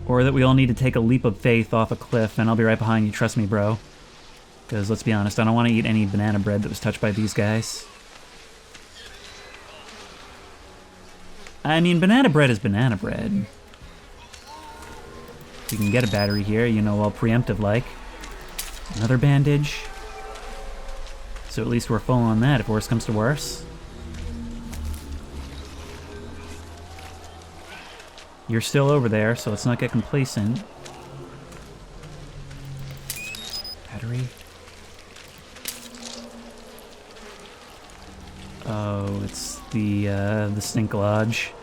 Or that we all need to take a leap of faith off a cliff, and I'll be right behind you, trust me, bro. Because, let's be honest, I don't want to eat any banana bread that was touched by these guys. I mean, banana bread is banana bread. We can get a battery here, you know, all preemptive-like. Another bandage. So at least we're full on that if worse comes to worse. You're still over there, so let's not get complacent. Battery. Oh, it's the Stink Lodge.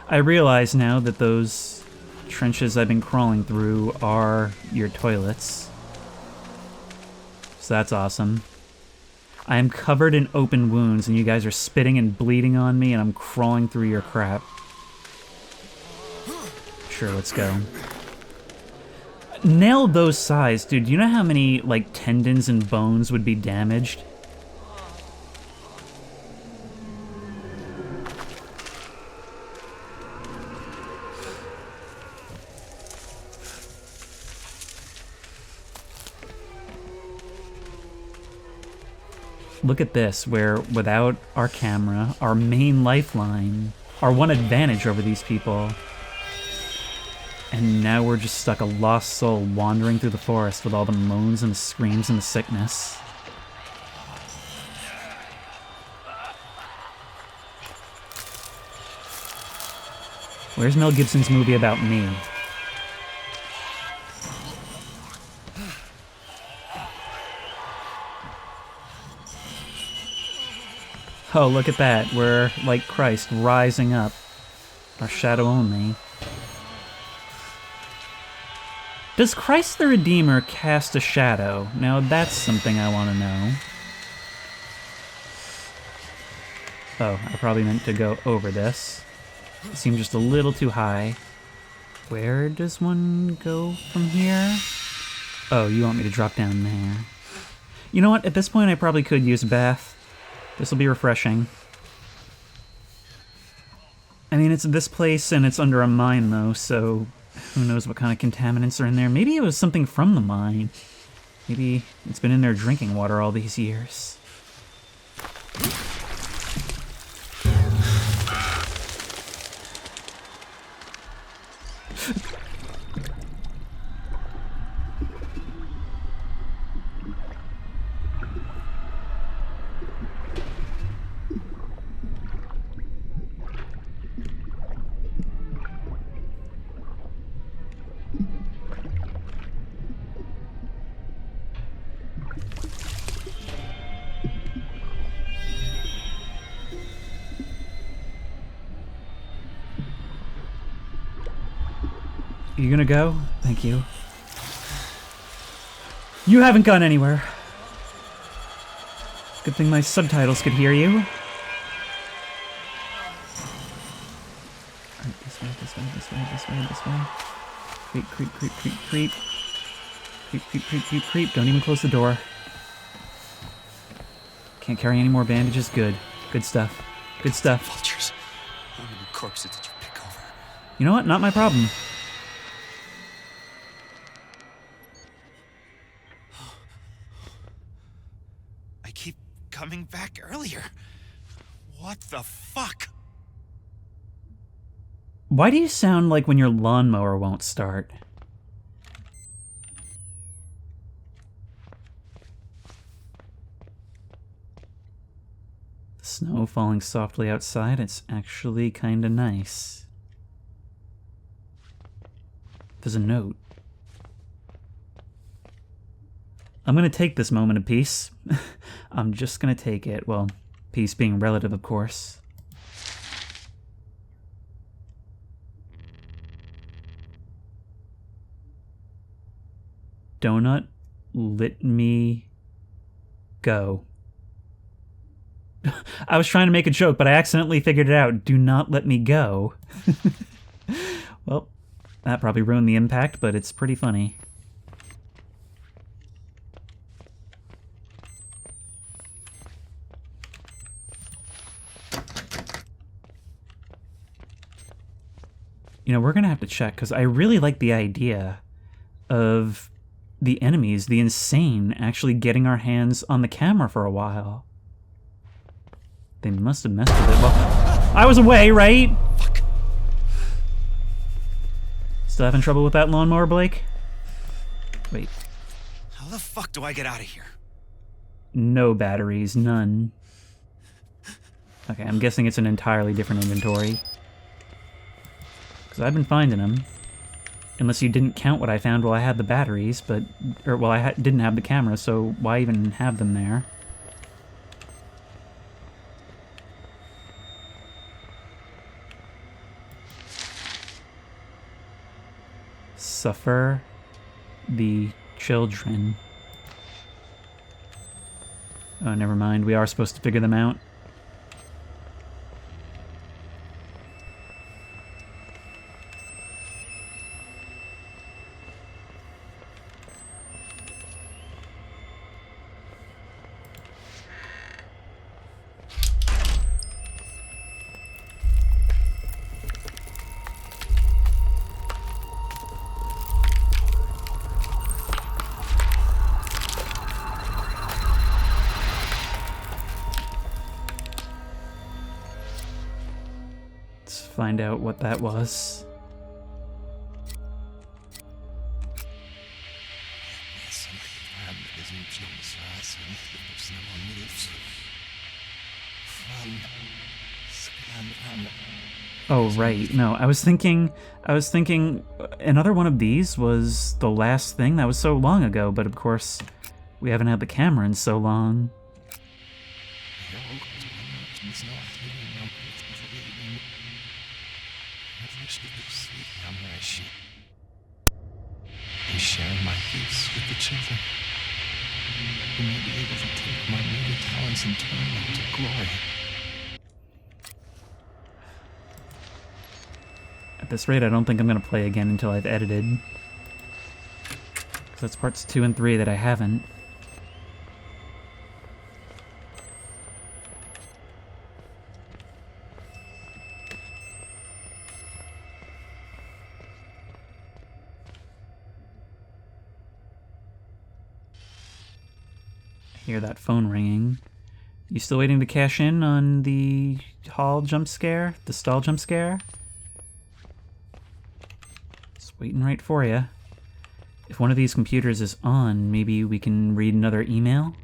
I realize now that those trenches I've been crawling through are your toilets. So that's awesome. I am covered in open wounds, and you guys are spitting and bleeding on me, and I'm crawling through your crap. Sure, let's go. Nailed those sides, dude. Do you know how many, like, tendons and bones would be damaged? Look at this, where without our camera, our main lifeline, our one advantage over these people, and now we're just stuck a lost soul wandering through the forest with all the moans and the screams and the sickness. Where's Mel Gibson's movie about me? Oh, look at that. We're, like Christ, rising up. Our shadow only. Does Christ the Redeemer cast a shadow? Now, that's something I want to know. Oh, I probably meant to go over this. It seemed just a little too high. Where does one go from here? Oh, you want me to drop down there. You know what? At this point, I probably could use a bath. This will be refreshing. I mean, it's this place and it's under a mine, though, so who knows what kind of contaminants are in there. Maybe it was something from the mine. Maybe it's been in their drinking water all these years. You gonna go? Thank you. You haven't gone anywhere. Good thing my subtitles could hear you. Alright, this way, this way, this way, this way, this way. Creep, creep, creep, creep, creep. Creep, creep, creep, creep, creep. Don't even close the door. Can't carry any more bandages. Good. Good stuff. Good stuff. Vultures. How many corpses did you pick over? You know what? Not my problem. I keep coming back earlier. What the fuck? Why do you sound like when your lawnmower won't start? The snow falling softly outside, it's actually kinda nice. There's a note. I'm gonna take this moment of peace. I'm just gonna take it. Well, peace being relative, of course. Donut, let me go. I was trying to make a joke, but I accidentally figured it out. Do not let me go. Well, that probably ruined the impact, but it's pretty funny. You know, we're gonna have to check, because I really like the idea of the enemies, the insane, actually getting our hands on the camera for a while. They must have messed with it. Well, I was away, right? Fuck. Still having trouble with that lawnmower, Blake? Wait. How the fuck do I get out of here? No batteries, none. Okay, I'm guessing it's an entirely different inventory. Because I've been finding them. Unless you didn't count what I found while I had the batteries, but... Or, well, I didn't have the camera, so why even have them there? Suffer the children. Oh, never mind. We are supposed to figure them out. Find out what that was. Oh, right. No, I was thinking another one of these was the last thing. That was so long ago, but of course, we haven't had the camera in so long. And share my gifts with the children, who may be able to take my meager talents and turn them to glory. At this rate, I don't think I'm going to play again until I've edited. So that's parts 2 and 3 that I haven't. Hear that phone ringing. You still waiting to cash in on the hall jump scare? The stall jump scare? Just waiting right for you. If one of these computers is on, maybe we can read another email?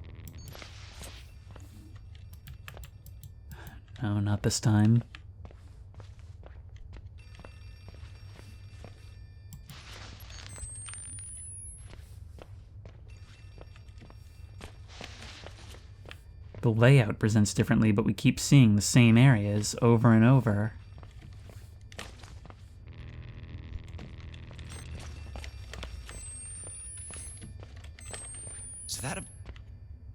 No, not this time. The layout presents differently, but we keep seeing the same areas over and over. Is that a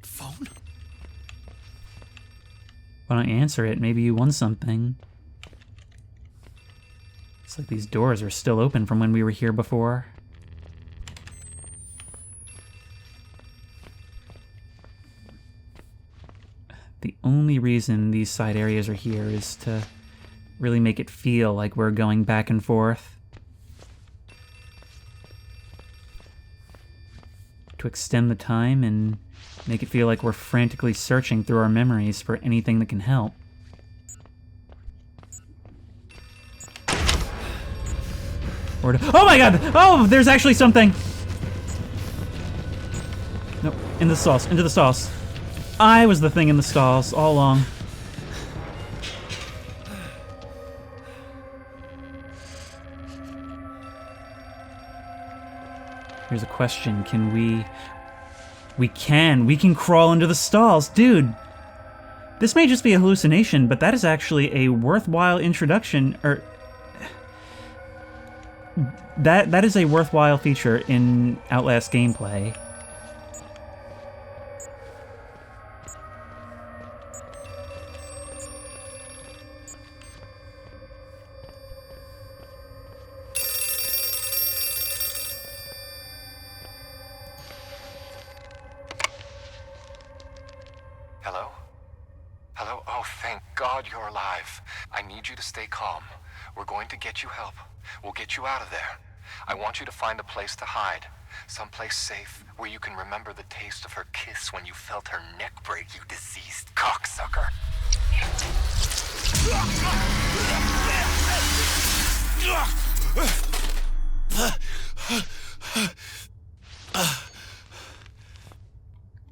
phone? Why don't you answer it? Maybe you won something. It's like these doors are still open from when we were here before. The only reason these side areas are here is to really make it feel like we're going back and forth. To extend the time and make it feel like we're frantically searching through our memories for anything that can help. Oh my god! Oh, there's actually something! Nope, in the stalls, into the stalls. I was the thing in the stalls all along. Here's a question, can we... We can crawl into the stalls, dude! This may just be a hallucination, but that is actually a worthwhile introduction, or... That is a worthwhile feature in Outlast gameplay. Hello? Hello? Oh, thank God you're alive. I need you to stay calm. We're going to get you help. We'll get you out of there. I want you to find a place to hide. Someplace safe where you can remember the taste of her kiss when you felt her neck break, you diseased cocksucker.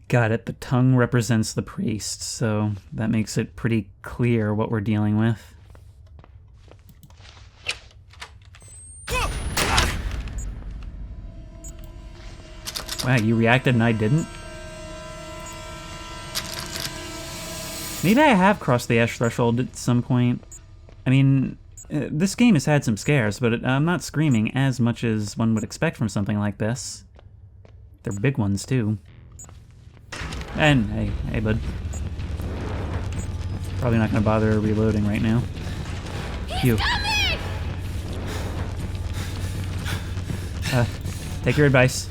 Got it, the tongue represents the priest, so that makes it pretty clear what we're dealing with. Wow, you reacted and I didn't? Maybe I have crossed the ash threshold at some point. I mean, this game has had some scares, but I'm not screaming as much as one would expect from something like this. They're big ones, too. And, hey bud. Probably not gonna bother reloading right now. You. Take your advice.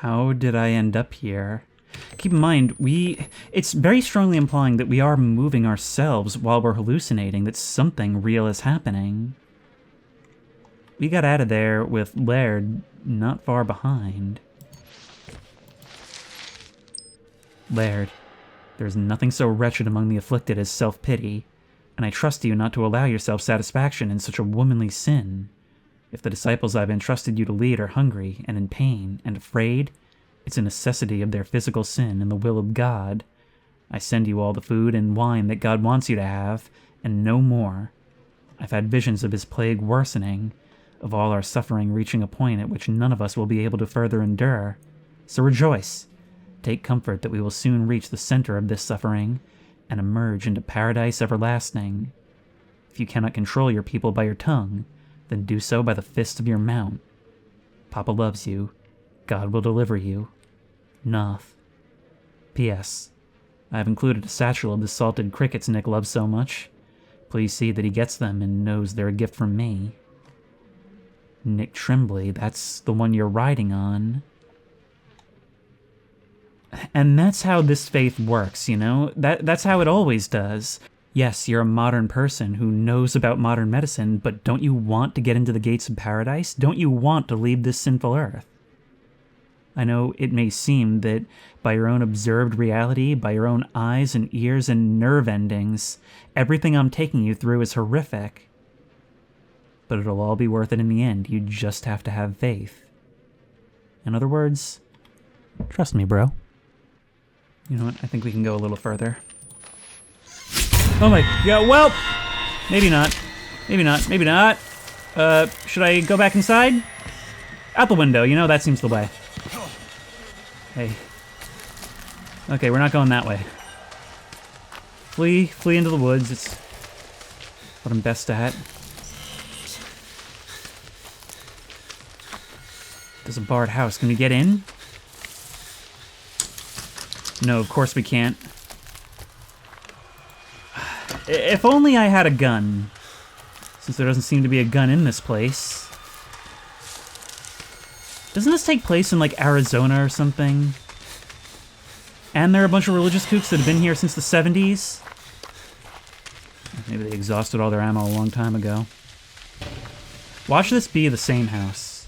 How did I end up here? Keep in mind, it's very strongly implying that we are moving ourselves while we're hallucinating, that something real is happening. We got out of there with Laird not far behind. Laird, there's nothing so wretched among the afflicted as self-pity, and I trust you not to allow yourself satisfaction in such a womanly sin. If the disciples I've entrusted you to lead are hungry and in pain and afraid, it's a necessity of their physical sin and the will of God. I send you all the food and wine that God wants you to have, and no more. I've had visions of his plague worsening, of all our suffering reaching a point at which none of us will be able to further endure. So rejoice. Take comfort that we will soon reach the center of this suffering and emerge into paradise everlasting. If you cannot control your people by your tongue, then do so by the fist of your mount. Papa loves you. God will deliver you. Knoth. P.S. I have included a satchel of the salted crickets Nick loves so much. Please see that he gets them and knows they're a gift from me. Nick Tremblay, that's the one you're riding on. And that's how this faith works, you know? That's how it always does. Yes, you're a modern person who knows about modern medicine, but don't you want to get into the gates of paradise? Don't you want to leave this sinful earth? I know it may seem that by your own observed reality, by your own eyes and ears and nerve endings, everything I'm taking you through is horrific. But it'll all be worth it in the end. You just have to have faith. In other words, trust me, bro. You know what? I think we can go a little further. Oh my god, well, maybe not. Maybe not, maybe not. Should I go back inside? Out the window, you know, that seems the way. Hey. Okay, we're not going that way. Flee into the woods. It's what I'm best at. There's a barred house. Can we get in? No, of course we can't. If only I had a gun. Since there doesn't seem to be a gun in this place. Doesn't this take place in, like, Arizona or something? And there are a bunch of religious kooks that have been here since the 70s? Maybe they exhausted all their ammo a long time ago. Watch this be the same house.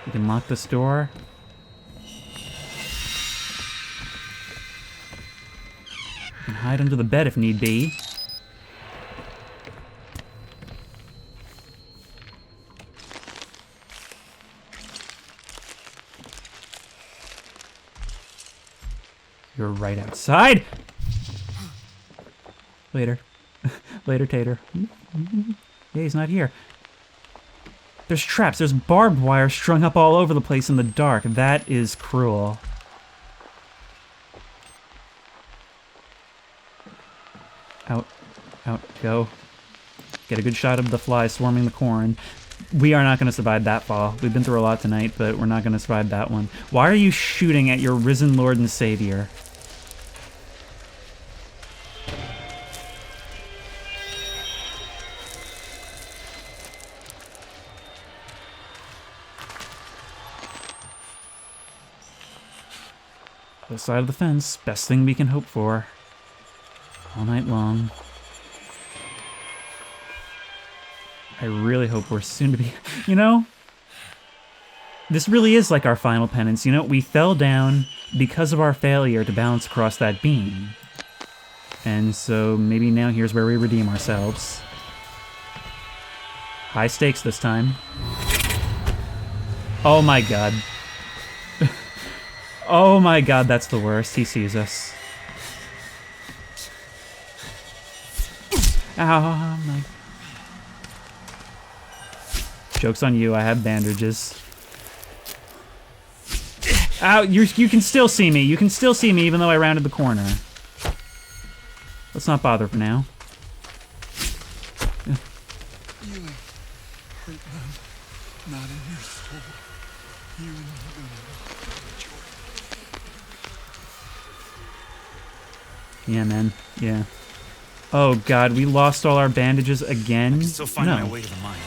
We can lock this door. We can hide under the bed if need be. You're right outside! Later. Later, Tater. Yeah, he's not here. There's traps. There's barbed wire strung up all over the place in the dark. That is cruel. Out. Out. Go. Get a good shot of the fly swarming the corn. We are not going to survive that fall. We've been through a lot tonight, but we're not going to survive that one. Why are you shooting at your risen Lord and Savior? Other side of the fence. Best thing we can hope for. All night long. I really hope we're soon to be... You know? This really is like our final penance. You know, we fell down because of our failure to bounce across that beam. And so maybe now here's where we redeem ourselves. High stakes this time. Oh my god. Oh my god, that's the worst. He sees us. Ow, my... Joke's on you, I have bandages. Ow, you can still see me. You can still see me even though I rounded the corner. Let's not bother for now. You ain't hurt them. Not in your soul. You ain't gonna. Yeah, man. Yeah. Oh god, we lost all our bandages again? I can still find my way to the mine.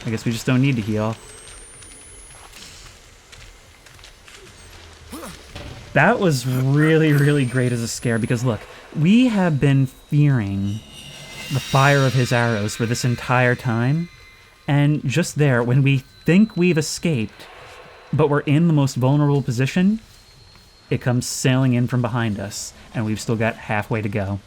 I guess we just don't need to heal. That was really, really great as a scare because look, we have been fearing the fire of his arrows for this entire time. And just there, when we think we've escaped, but we're in the most vulnerable position, it comes sailing in from behind us, and we've still got halfway to go.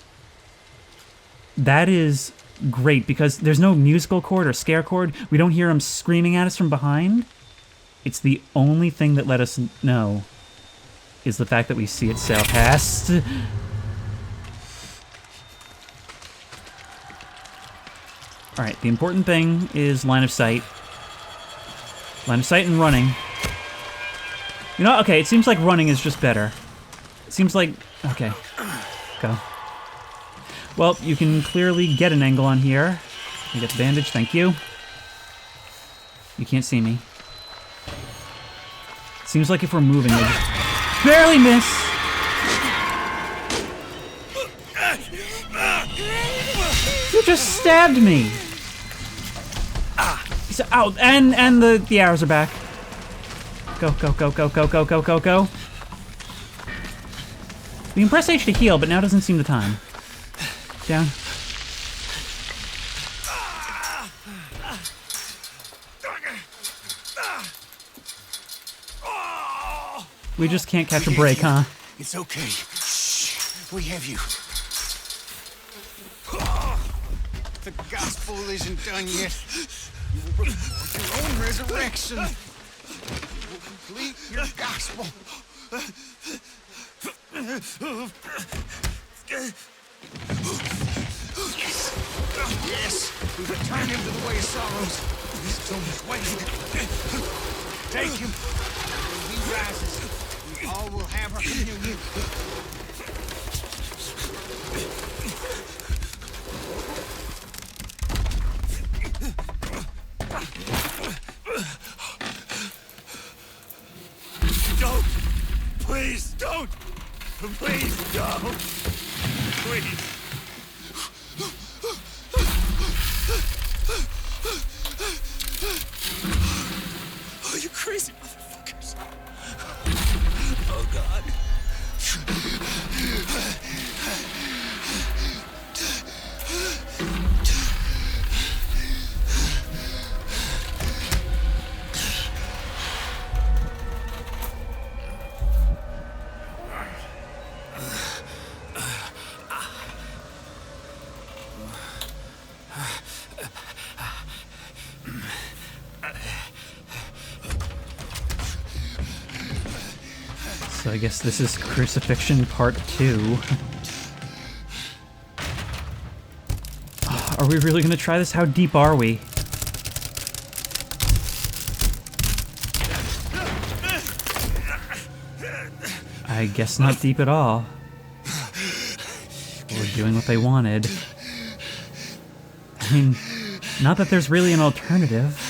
That is great, because there's no musical chord or scare chord. We don't hear him screaming at us from behind. It's the only thing that let us know is the fact that we see it sail past. Alright, the important thing is line of sight. Line of sight and running. You know, okay, it seems like running is just better. It seems like... Okay. Go. Well, you can clearly get an angle on here. You get the bandage, thank you. You can't see me. It seems like if we're moving, we just barely miss. You just stabbed me. He's out, and the arrows are back. Go, go, go, go, go, go, go, go, go. We can press H to heal, but now doesn't seem the time. Down. We just can't catch a break, huh? It's okay. Shh. We have you. The gospel isn't done yet. You will report your own resurrection. You will complete your gospel. Yes, we return him to the way of sorrows. So much waiting. Take him. When he rises, we all will Don't! Please, don't! Please, don't! Please! Oh, you crazy motherfuckers! Oh, God. So I guess this is Crucifixion Part 2. Are we really gonna try this? How deep are we? I guess not deep at all. We're doing what they wanted. I mean, not that there's really an alternative.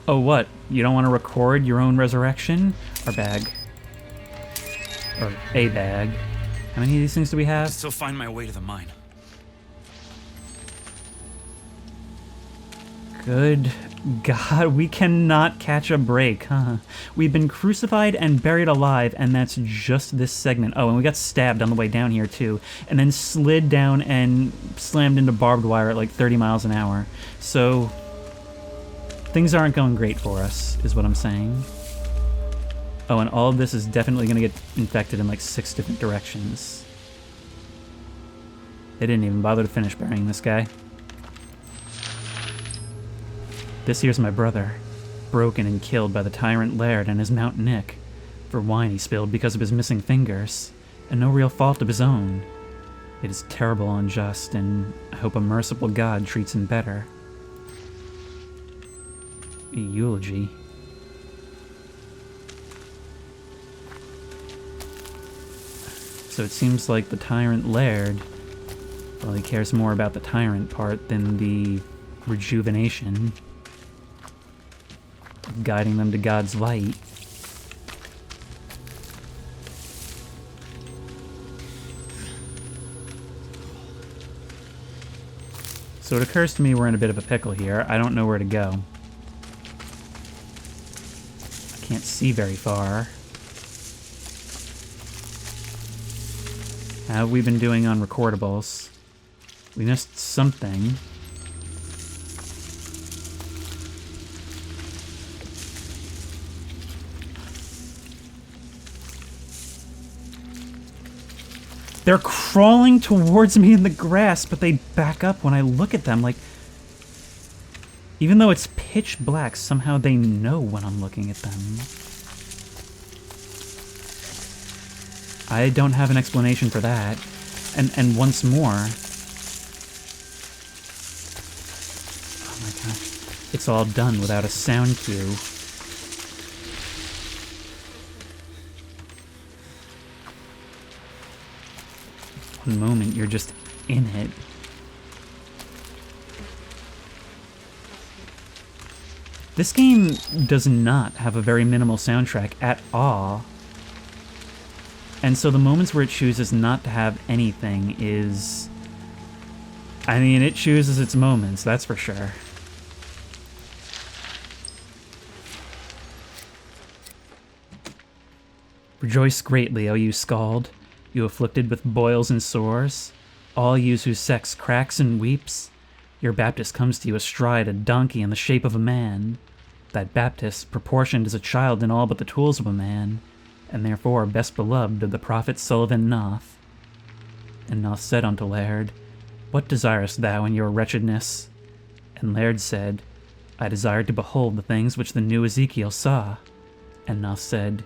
Oh, what? You don't want to record your own resurrection? Or bag. Or a bag. How many of these things do we have? Still find my way to the mine. Good God, we cannot catch a break, huh? We've been crucified and buried alive, and that's just this segment. Oh, and we got stabbed on the way down here, too. And then slid down and slammed into barbed wire at like 30 miles an hour. So things aren't going great for us, is what I'm saying. Oh, and all of this is definitely going to get infected in like 6 different directions. They didn't even bother to finish burying this guy. This here's my brother, broken and killed by the tyrant Laird and his mount Nick, for wine he spilled because of his missing fingers, and no real fault of his own. It is terrible and unjust, and I hope a merciful God treats him better. A eulogy. So it seems like the tyrant Laird, well, he cares more about the tyrant part than the rejuvenation, guiding them to God's light. So it occurs to me we're in a bit of a pickle here. I don't know where to go. I can't see very far. How have we been doing on recordables? We missed something. They're crawling towards me in the grass, but they back up when I look at them, like... Even though it's pitch black, somehow they know when I'm looking at them. I don't have an explanation for that. And once more... Oh my gosh. It's all done without a sound cue. One moment, you're just in it. This game does not have a very minimal soundtrack at all. And so the moments where it chooses not to have anything is... I mean, it chooses its moments, that's for sure. Rejoice greatly, O you scald, you afflicted with boils and sores, all you whose sex cracks and weeps. Your Baptist comes to you astride a donkey in the shape of a man. That Baptist, proportioned as a child in all but the tools of a man, and therefore best beloved of the prophet Sullivan Knoth. And Knoth said unto Laird, What desirest thou in your wretchedness? And Laird said, I desired to behold the things which the new Ezekiel saw. And Knoth said,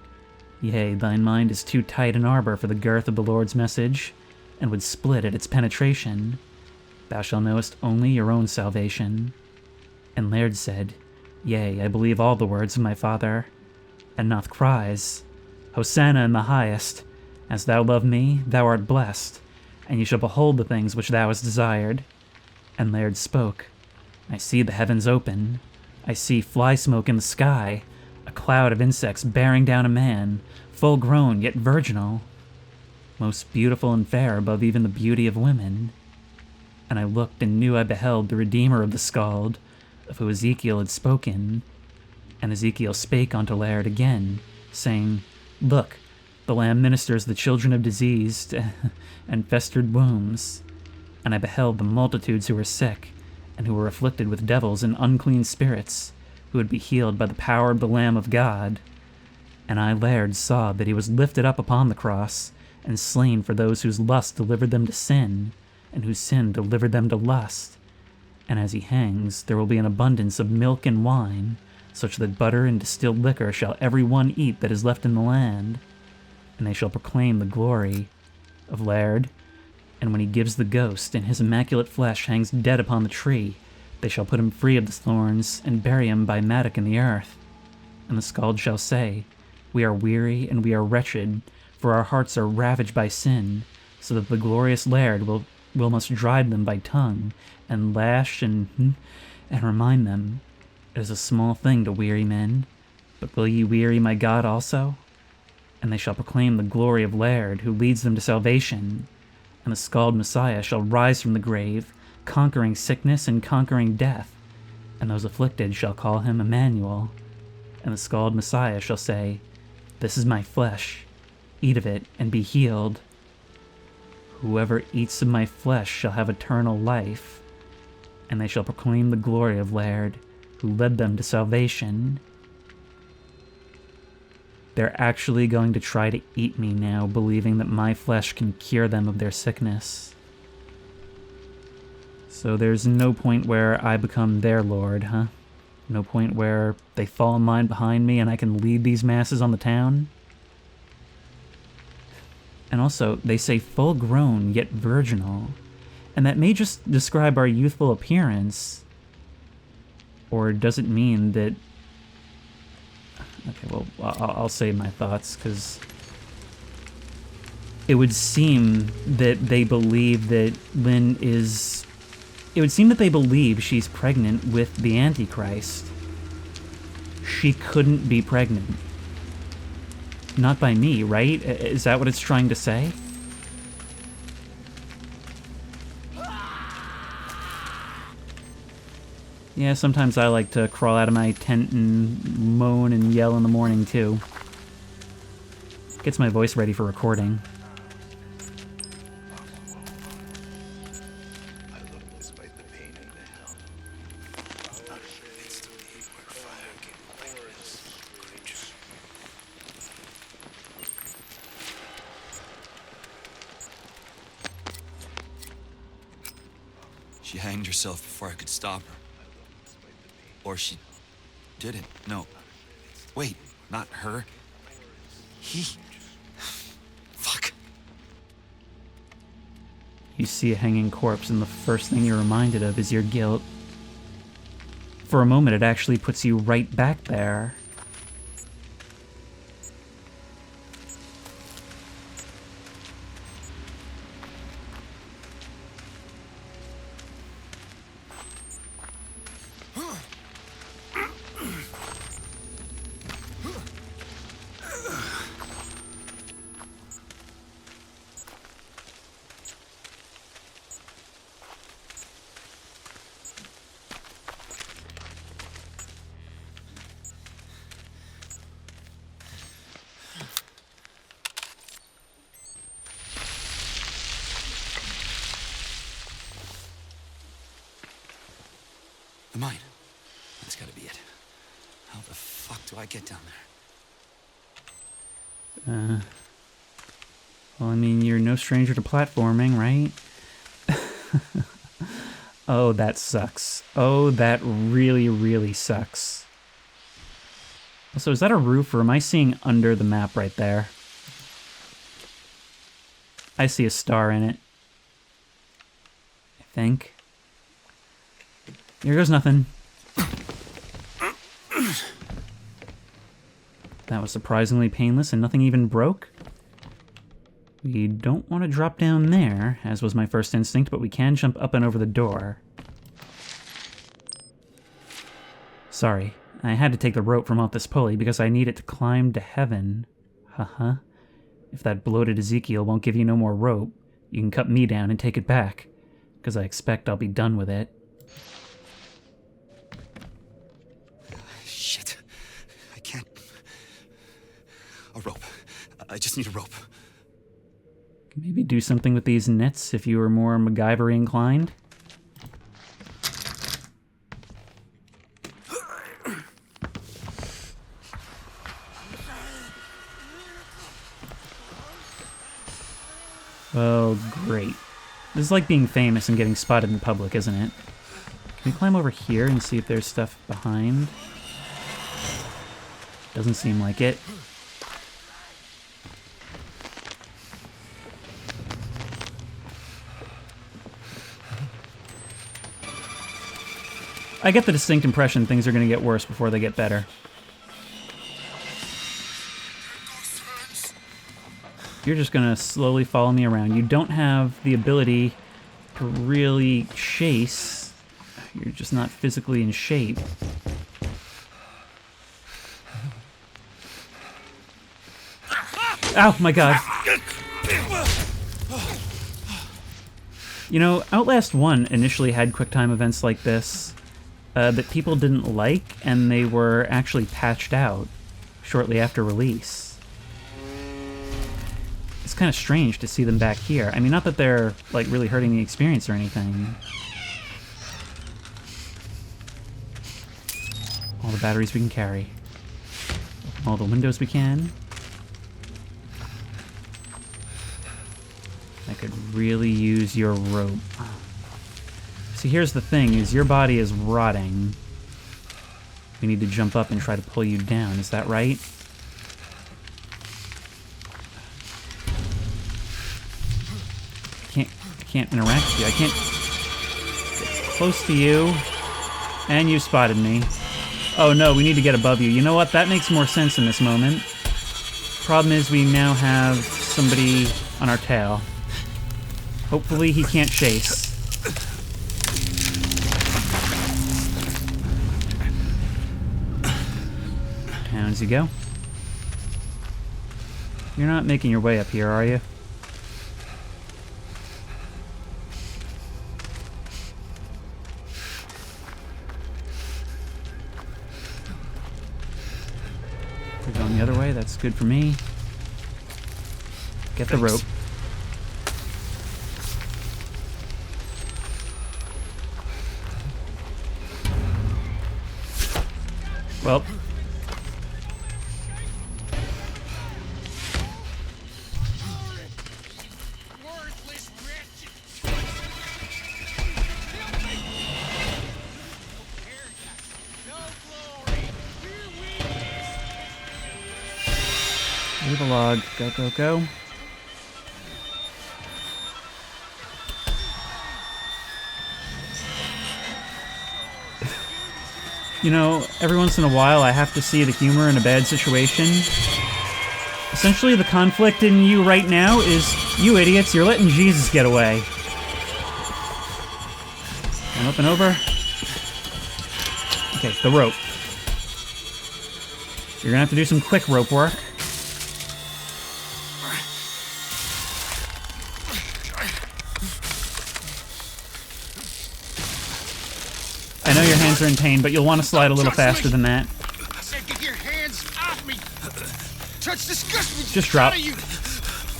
Yea, thine mind is too tight an arbor for the girth of the Lord's message, and would split at its penetration. Thou shalt knowest only your own salvation. And Laird said, Yea, I believe all the words of my father. And Knoth cries, Hosanna in the highest. As thou love me, thou art blessed, and you shall behold the things which thou hast desired. And Laird spoke, I see the heavens open. I see fly smoke in the sky, a cloud of insects bearing down a man, full grown yet virginal, most beautiful and fair above even the beauty of women. And I looked and knew I beheld the Redeemer of the Skald, of whom Ezekiel had spoken. And Ezekiel spake unto Laird again, saying, Look, the Lamb ministers the children of diseased and festered wombs. And I beheld the multitudes who were sick, and who were afflicted with devils and unclean spirits, who would be healed by the power of the Lamb of God. And I, Laird, saw that he was lifted up upon the cross, and slain for those whose lust delivered them to sin, and whose sin delivered them to lust. And as he hangs, there will be an abundance of milk and wine, such that butter and distilled liquor shall every one eat that is left in the land. And they shall proclaim the glory of Laird. And when he gives the ghost, and his immaculate flesh hangs dead upon the tree, they shall put him free of the thorns, and bury him by mattock in the earth. And the Skald shall say, We are weary and we are wretched, for our hearts are ravaged by sin, so that the glorious Laird will must drive them by tongue, and lash and remind them, It is a small thing to weary men, but will ye weary my God also? And they shall proclaim the glory of Laird, who leads them to salvation. And the Skald Messiah shall rise from the grave, conquering sickness and conquering death. And those afflicted shall call him Emmanuel. And the Skald Messiah shall say, This is my flesh. Eat of it and be healed. Whoever eats of my flesh shall have eternal life. And they shall proclaim the glory of Laird, who led them to salvation. They're actually going to try to eat me now, believing that my flesh can cure them of their sickness. So there's no point where I become their lord, huh? No point where they fall in line behind me and I can lead these masses on the town? And also, they say full grown yet virginal, and that may just describe our youthful appearance. Or does it mean that... Okay, well, I'll save my thoughts, because it would seem that they believe that Lynn is... It would seem that they believe she's pregnant with the Antichrist. She couldn't be pregnant. Not by me, right? Is that what it's trying to say? Yeah, sometimes I like to crawl out of my tent and moan and yell in the morning, too. Gets my voice ready for recording. She hanged herself before I could stop her. Or she didn't. No. Wait, not her. He... Fuck. You see a hanging corpse, and the first thing you're reminded of is your guilt. For a moment, it actually puts you right back there. The mine. That's gotta be it. How the fuck do I get down there? Well, I mean, you're no stranger to platforming, right? Oh, that sucks. Oh, that really, really sucks. Also, is that a roof, or am I seeing under the map right there? I see a star in it. I think. Here goes nothing. That was surprisingly painless and nothing even broke. We don't want to drop down there, as was my first instinct, but we can jump up and over the door. Sorry, I had to take the rope from off this pulley because I need it to climb to heaven. Haha. If that bloated Ezekiel won't give you no more rope, you can cut me down and take it back, because I expect I'll be done with it. Shit. I can't... A rope. I just need a rope. Maybe do something with these nets if you were more MacGyver inclined. Oh, great. This is like being famous and getting spotted in public, isn't it? Can we climb over here and see if there's stuff behind? Doesn't seem like it. I get the distinct impression things are going to get worse before they get better. You're just going to slowly follow me around. You don't have the ability to really chase. You're just not physically in shape. Ow, my god. You know, Outlast 1 initially had QuickTime events like this that people didn't like, and they were actually patched out shortly after release. It's kind of strange to see them back here. I mean, not that they're, like, really hurting the experience or anything. All the batteries we can carry. All the windows we can. I could really use your rope. See, here's the thing, is your body is rotting. We need to jump up and try to pull you down, is that right? I can't interact with you. I can't get close to you. And you spotted me. Oh no, we need to get above you. You know what? That makes more sense in this moment. Problem is we now have somebody on our tail. Hopefully he can't chase. Down as you go. You're not making your way up here, are you? We're going the other way, that's good for me. Get the rope. Well. Leave a log. Go, go, go. You know, every once in a while I have to see the humor in a bad situation. Essentially, the conflict in you right now is, you idiots, you're letting Jesus get away. And up and over. Okay, the rope. You're gonna have to do some quick rope work. I know your hands are in pain, but you'll want to slide a little faster than that. I said get your hands off me. Touch disgust me. Just drop. You.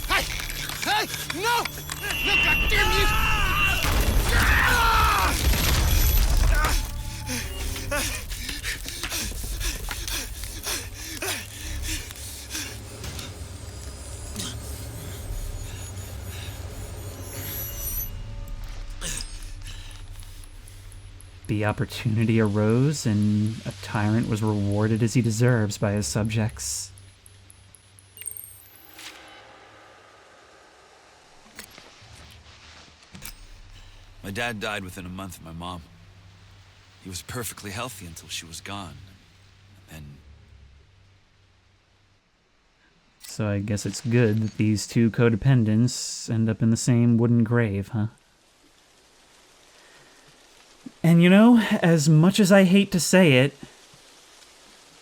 Hey! Hey! No! No, goddamn you! The opportunity arose, and a tyrant was rewarded as he deserves by his subjects. My dad died within a month of my mom. He was perfectly healthy until she was gone. And So I guess it's good that these two codependents end up in the same wooden grave, huh? And you know, as much as I hate to say it,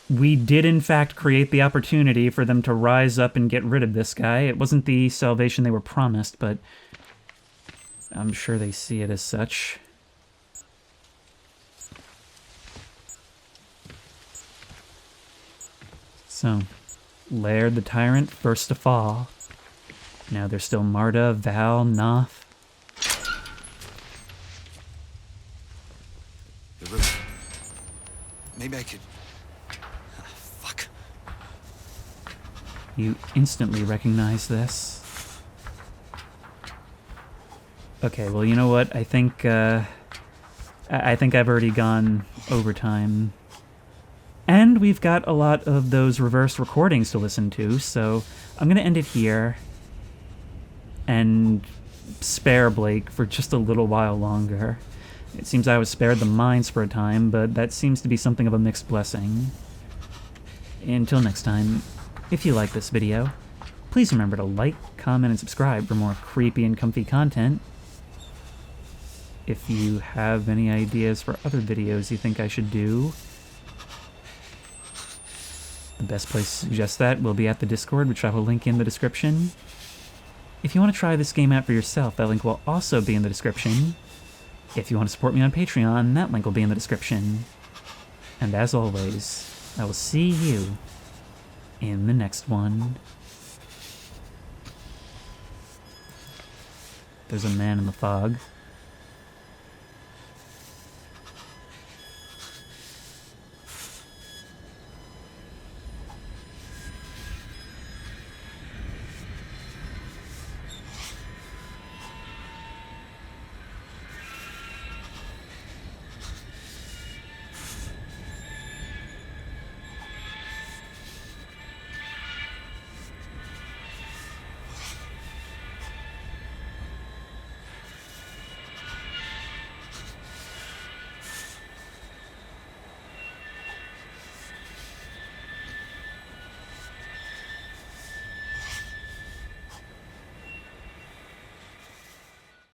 we did in fact create the opportunity for them to rise up and get rid of this guy. It wasn't the salvation they were promised, but I'm sure they see it as such. So, Laird the Tyrant, first to fall. Now there's still Marta, Val, Knoth. the roof. Maybe I could... fuck. You instantly recognize this. Okay, well, you know what? I think I've already gone overtime. And we've got a lot of those reverse recordings to listen to, so I'm going to end it here and spare Blake for just a little while longer. It seems I was spared the mines for a time, but that seems to be something of a mixed blessing. Until next time, if you like this video, please remember to like, comment, and subscribe for more creepy and comfy content. If you have any ideas for other videos you think I should do, the best place to suggest that will be at the Discord, which I will link in the description. If you want to try this game out for yourself, that link will also be in the description. If you want to support me on Patreon, that link will be in the description. And as always, I will see you in the next one. There's a man in the fog.